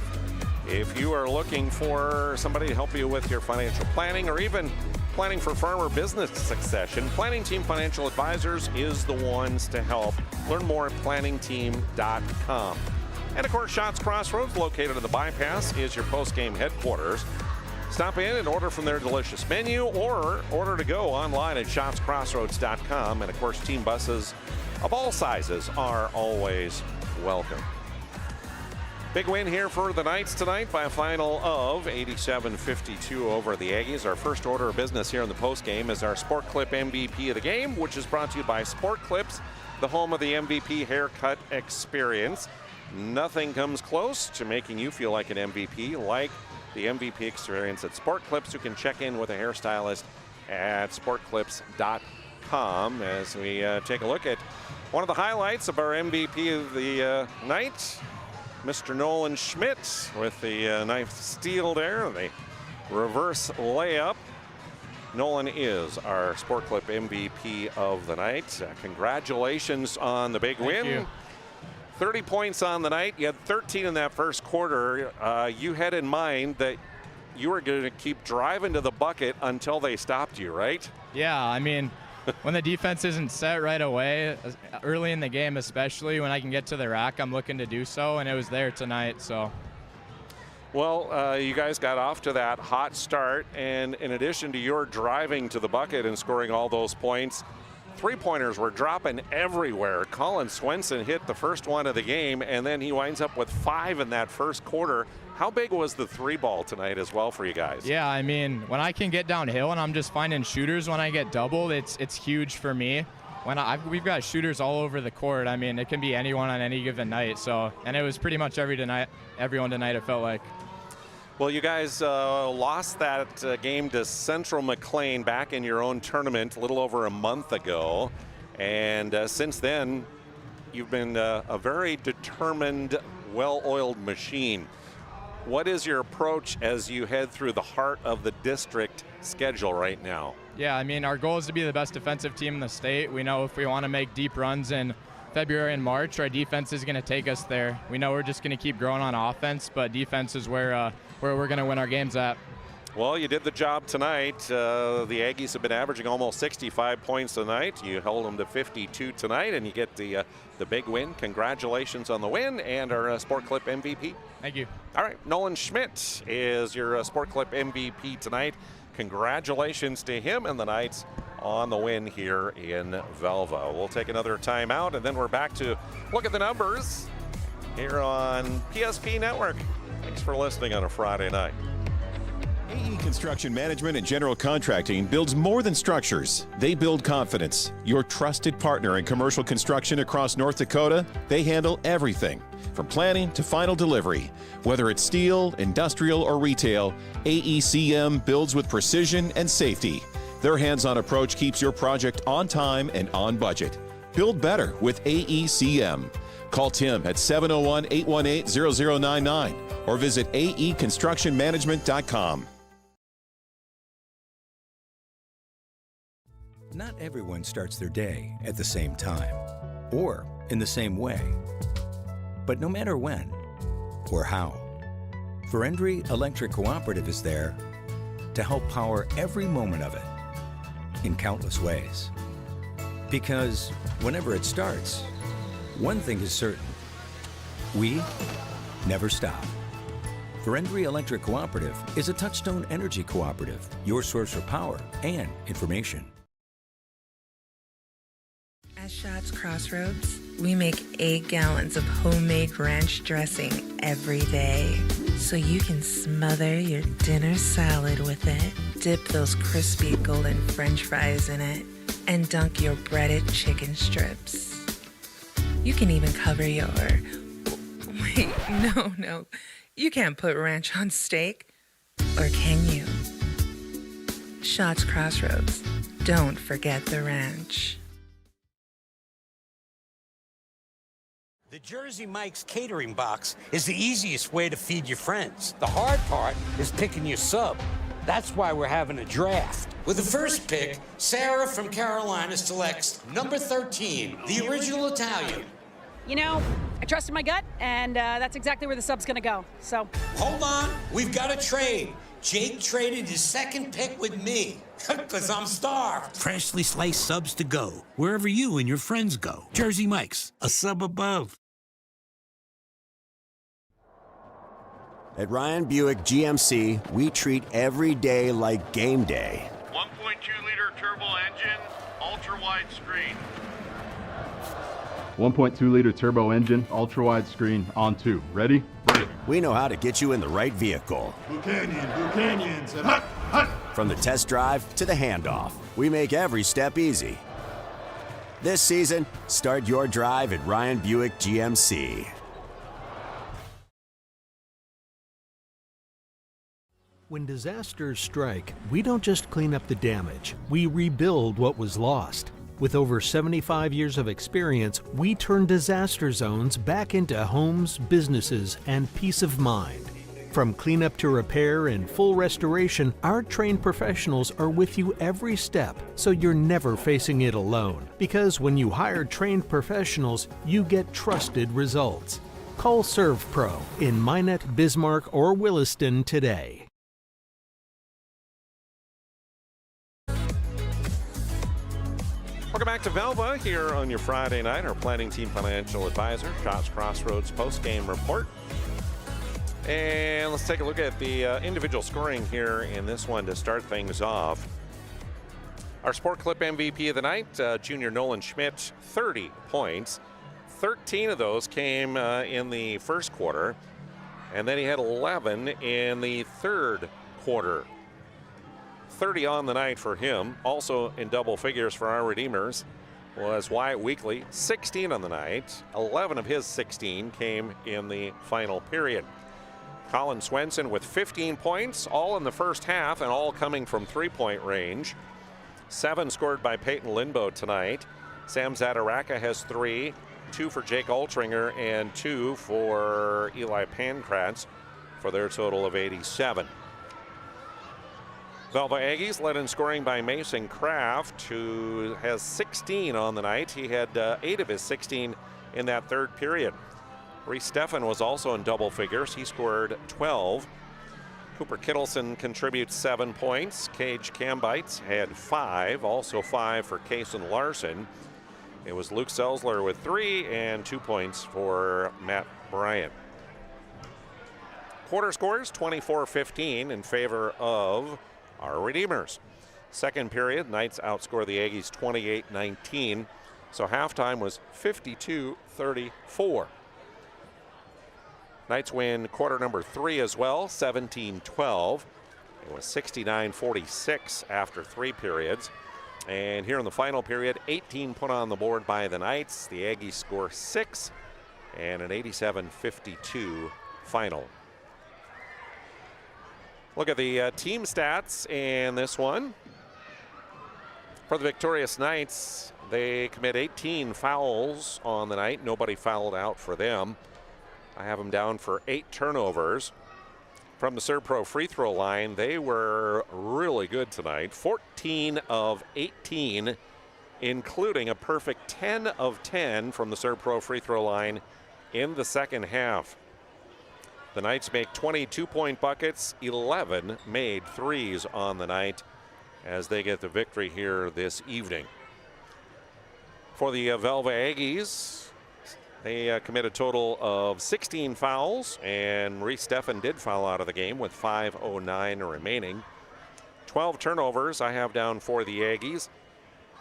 If you are looking for somebody to help you with your financial planning or even planning for farm or business succession, Planning Team Financial Advisors is the ones to help. Learn more at planningteam.com. And of course, Shots Crossroads, located at the Bypass, is your post-game headquarters. Stop in and order from their delicious menu or order to go online at shotscrossroads.com. And of course, team buses of all sizes are always welcome. Big win here for the Knights tonight by a final of 87-52 over the Aggies. Our first order of business here in the postgame is our Sport Clip MVP of the game, which is brought to you by Sport Clips, the home of the MVP haircut experience. Nothing comes close to making you feel like an MVP like the MVP experience at Sport Clips. You can check in with a hairstylist at sportclips.com as we take a look at one of the highlights of our MVP of the night. Mr. Nolan Schmidt with the knife steal there, the reverse layup. Nolan is our Sport Clip MVP of the night. Congratulations on the big win. You. 30 points on the night. You had 13 in that first quarter. You had in mind that you were going to keep driving to the bucket until they stopped you, right? Yeah, I mean, when the defense isn't set right away, early in the game especially, when I can get to the rack, I'm looking to do so, and it was there tonight. So. Well, you guys got off to that hot start, and in addition to your driving to the bucket and scoring all those points, three-pointers were dropping everywhere. Colin Swenson hit the first one of the game, and then he winds up with 5 in that first quarter. How big was the three ball tonight as well for you guys? Yeah, I mean, when I can get downhill and I'm just finding shooters when I get doubled, it's huge for me. We've got shooters all over the court. I mean, it can be anyone on any given night. So, and it was pretty much everyone tonight, it felt like. Well, you guys lost that game to Central McLean back in your own tournament a little over a month ago. And since then, you've been a very determined, well-oiled machine. What is your approach as you head through the heart of the district schedule right now? Yeah, I mean, our goal is to be the best defensive team in the state. We know if we want to make deep runs in February and March, our defense is going to take us there. We know we're just going to keep growing on offense, but defense is where we're going to win our games at. Well, you did the job tonight. The Aggies have been averaging almost 65 points a night. You held them to 52 tonight, and you get the big win. Congratulations on the win and our Sport Clip MVP. Thank you. All right, Nolan Schmidt is your Sport Clip MVP tonight. Congratulations to him and the Knights on the win here in Velva. We'll take another timeout, and then we're back to look at the numbers here on PSP Network. Thanks for listening on a Friday night. AE Construction Management and General Contracting builds more than structures. They build confidence. Your trusted partner in commercial construction across North Dakota, they handle everything from planning to final delivery. Whether it's steel, industrial, or retail, AECM builds with precision and safety. Their hands-on approach keeps your project on time and on budget. Build better with AECM. Call Tim at 701-818-0099 or visit aeconstructionmanagement.com. Not everyone starts their day at the same time or in the same way. But no matter when or how, Ferendry Electric Cooperative is there to help power every moment of it in countless ways. Because whenever it starts, one thing is certain: we never stop. Ferendry Electric Cooperative is a Touchstone Energy Cooperative, your source for power and information. At Shots Crossroads, we make 8 gallons of homemade ranch dressing every day, so you can smother your dinner salad with it, dip those crispy golden French fries in it, and dunk your breaded chicken strips. You can even cover your... Wait, no. You can't put ranch on steak. Or can you? Shots Crossroads. Don't forget the ranch. The Jersey Mike's catering box is the easiest way to feed your friends. The hard part is picking your sub. That's why we're having a draft. With the first pick, Sarah from Carolina selects number 13, the original Italian. You know, I trusted my gut, and that's exactly where the sub's gonna go, so. Hold on, we've got a trade. Jake traded his second pick with me, because I'm starved. Freshly sliced subs to go, wherever you and your friends go. Jersey Mike's, a sub above. At Ryan Buick GMC, we treat every day like game day. 1.2-liter turbo engine, ultra-wide screen. 1.2-liter turbo engine, ultra-wide screen, on 2. Ready? Break. We know how to get you in the right vehicle. Blue Canyons, and hut, hut. From the test drive to the handoff, we make every step easy. This season, start your drive at Ryan Buick GMC. When disasters strike, we don't just clean up the damage, we rebuild what was lost. With over 75 years of experience, we turn disaster zones back into homes, businesses, and peace of mind. From cleanup to repair and full restoration, our trained professionals are with you every step, so you're never facing it alone. Because when you hire trained professionals, you get trusted results. Call ServPro in Minot, Bismarck, or Williston today. Welcome back to Velva here on your Friday night. Our planning team financial advisor, Shots Crossroads post-game report. And let's take a look at the individual scoring here in this one to start things off. Our Sport Clip MVP of the night, junior Nolan Schmidt, 30 points. 13 of those came in the first quarter, and then he had 11 in the third quarter. 30 on the night for him. Also in double figures for our Redeemers was Wyatt Weekly, 16 on the night. 11 of his 16 came in the final period. Colin Swenson with 15 points, all in the first half and all coming from three-point range. 7 scored by Peyton Lindbow tonight. Sam Zadaraka has 3, 2 for Jake Altringer and 2 for Eli Pankratz for their total of 87. Velva Aggies led in scoring by Mason Kraft, who has 16 on the night. He had 8 of his 16 in that third period. Reese Steffen was also in double figures. He scored 12. Cooper Kittleson contributes 7 points. Cage Cambites had 5, also 5 for Kason Larson. It was Luke Selsler with 3 and 2 points for Matt Bryant. Quarter scores 24-15 in favor of our Redeemers. Second period, Knights outscore the Aggies 28-19. So halftime was 52-34. Knights win quarter number 3 as well, 17-12. It was 69-46 after 3 periods. And here in the final period, 18 put on the board by the Knights. The Aggies score 6 and an 87-52 final. Look at the team stats in this one. For the victorious Knights, they commit 18 fouls on the night. Nobody fouled out for them. I have them down for 8 turnovers. From the ServPro free throw line, they were really good tonight. 14 of 18, including a perfect 10 of 10 from the ServPro free throw line in the second half. The Knights make 22-point buckets, 11 made threes on the night as they get the victory here this evening. For the Velva Aggies, they commit a total of 16 fouls, and Reese Steffen did foul out of the game with 5:09 remaining. 12 turnovers I have down for the Aggies.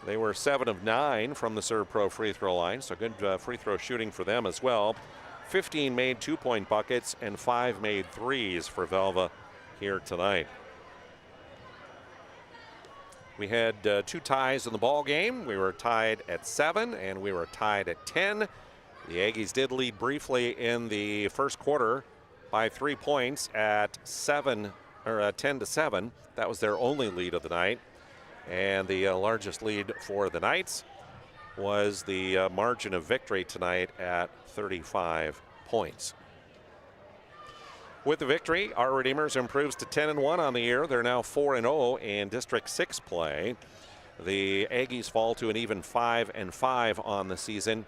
They were 7 of 9 from the ServPro free throw line, so good free throw shooting for them as well. 15 made 2-point buckets and 5 made threes for Velva here tonight. We had 2 ties in the ball game. We were tied at 7 and we were tied at 10. The Aggies did lead briefly in the first quarter by 3 points at 10-7. That was their only lead of the night. And the largest lead for the Knights was the margin of victory tonight at 35 points. With the victory, our Redeemers improves to 10-1 on the year. They're now 4-0 in District 6 play. The Aggies fall to an even 5-5 on the season.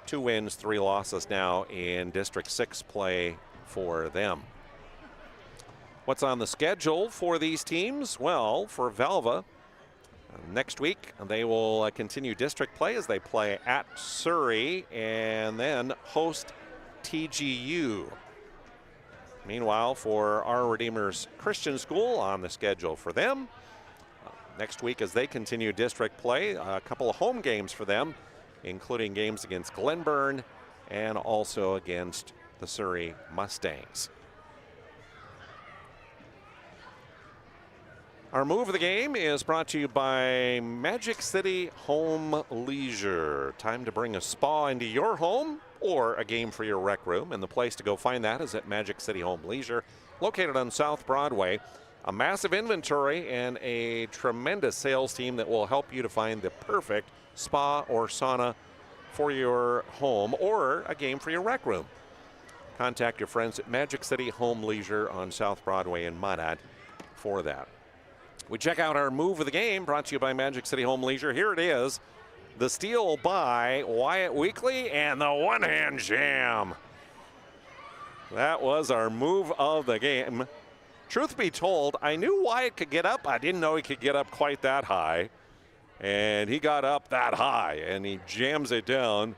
2 wins, 3 losses now in District 6 play for them. What's on the schedule for these teams? Well, for Velva, next week, they will continue district play as they play at Surrey and then host TGU. Meanwhile, for our Redeemers Christian School, on the schedule for them next week as they continue district play, a couple of home games for them, including games against Glenburn and also against the Surrey Mustangs. Our move of the game is brought to you by Magic City Home Leisure. Time to bring a spa into your home or a game for your rec room. And the place to go find that is at Magic City Home Leisure, located on South Broadway. A massive inventory and a tremendous sales team that will help you to find the perfect spa or sauna for your home or a game for your rec room. Contact your friends at Magic City Home Leisure on South Broadway in Minot for that. We check out our move of the game, brought to you by Magic City Home Leisure. Here it is, the steal by Wyatt Weekly and the one-hand jam. That was our move of the game. Truth be told, I knew Wyatt could get up. I didn't know he could get up quite that high. And he got up that high, and he jams it down.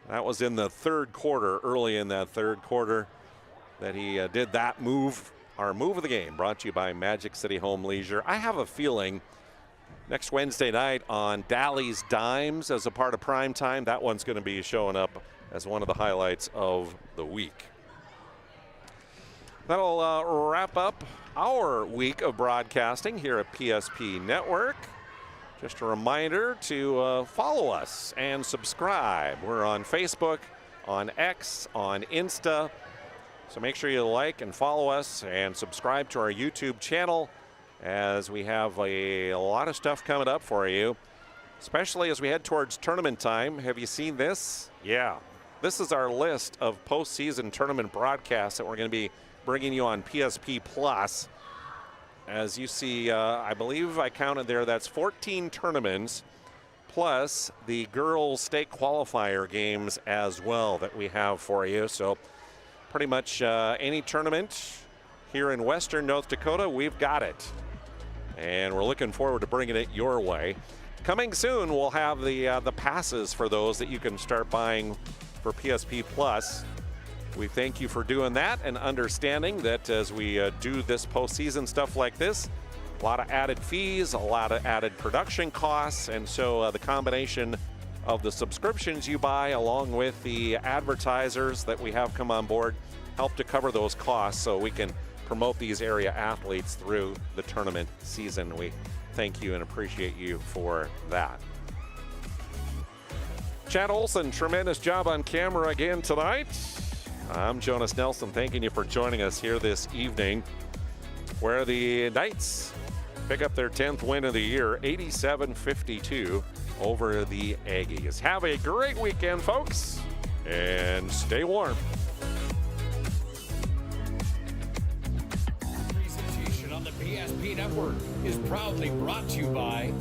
That was in the third quarter, early in that third quarter, that he did that move. Our move of the game brought to you by Magic City Home Leisure. I have a feeling next Wednesday night on Dally's Dimes as a part of prime time, that one's going to be showing up as one of the highlights of the week. That'll wrap up our week of broadcasting here at PSP Network. Just a reminder to follow us and subscribe. We're on Facebook, on X, on Insta. So make sure you like and follow us and subscribe to our YouTube channel, as we have a lot of stuff coming up for you, especially as we head towards tournament time. Have you seen this? Yeah. This is our list of postseason tournament broadcasts that we're going to be bringing you on PSP Plus. As you see, I believe I counted there, that's 14 tournaments, plus the girls' state qualifier games as well that we have for you. So pretty much any tournament here in Western North Dakota, we've got it. And we're looking forward to bringing it your way. Coming soon, we'll have the passes for those that you can start buying for PSP Plus. We thank you for doing that and understanding that as we do this postseason stuff like this, a lot of added fees, a lot of added production costs, and so the combination of the subscriptions you buy along with the advertisers that we have come on board help to cover those costs so we can promote these area athletes through the tournament season. We thank you and appreciate you for that. Chad Olson, tremendous job on camera again tonight. I'm Jonas Nelson, thanking you for joining us here this evening, where the Knights pick up their 10th win of the year, 87-52 over the Aggies. Have a great weekend, folks, and stay warm. Presentation on the PSP Network is proudly brought to you by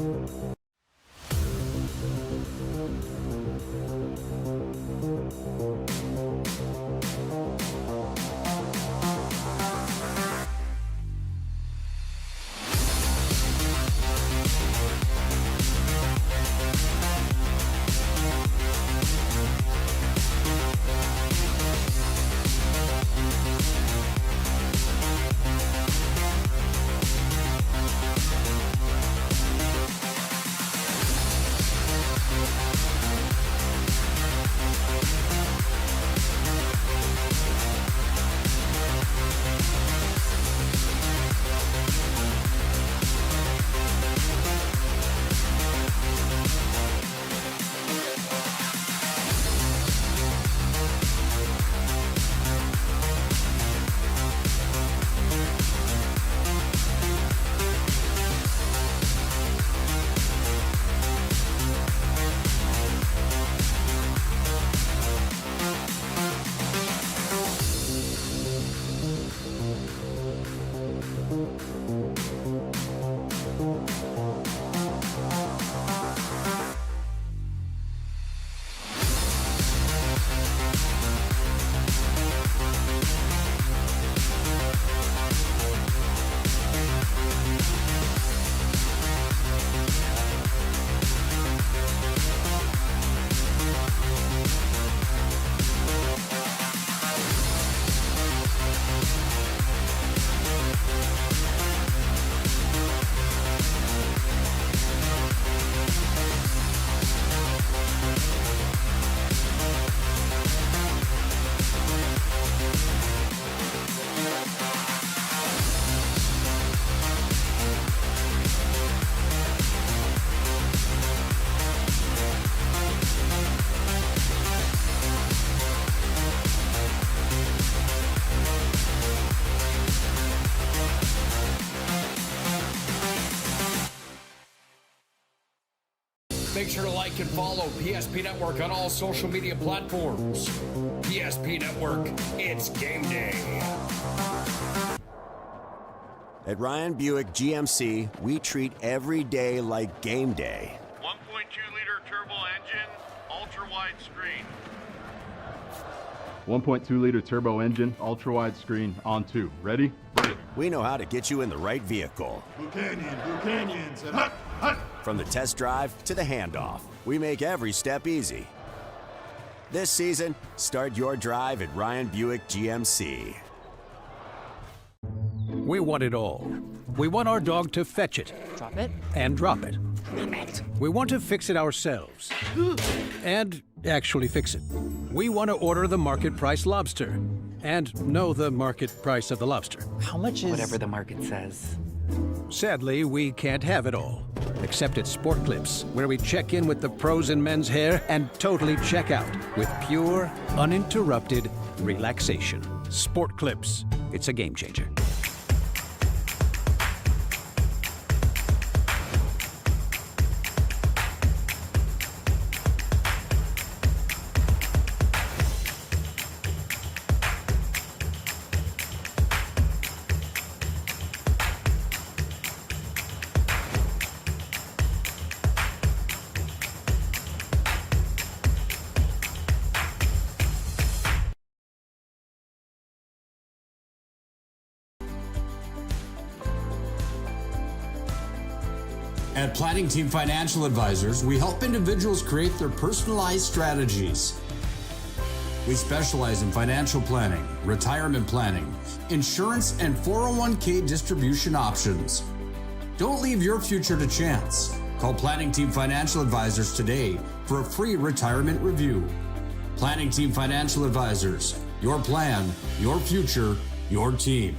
Make sure to like and follow PSP Network on all social media platforms. PSP Network, it's game day. At Ryan Buick GMC, we treat every day like game day. 1.2-liter turbo engine, ultra-wide screen. 1.2-liter turbo engine, ultra-wide screen, on 2. Ready? Break. We know how to get you in the right vehicle. Canyons, and hut, hut. From the test drive to the handoff, we make every step easy. This season, start your drive at Ryan Buick GMC. We want it all. We want our dog to fetch it. Drop it. And drop it. Drop it. We want to fix it ourselves. And actually fix it. We want to order the market price lobster. And know the market price of the lobster. How much is... Whatever the market says. Sadly, we can't have it all. Except at Sport Clips, where we check in with the pros in men's hair and totally check out with pure, uninterrupted relaxation. Sport Clips. It's a game changer. At Planning Team Financial Advisors, we help individuals create their personalized strategies. We specialize in financial planning, retirement planning, insurance, and 401k distribution options. Don't leave your future to chance. Call Planning Team Financial Advisors today for a free retirement review. Planning Team Financial Advisors, your plan, your future, your team.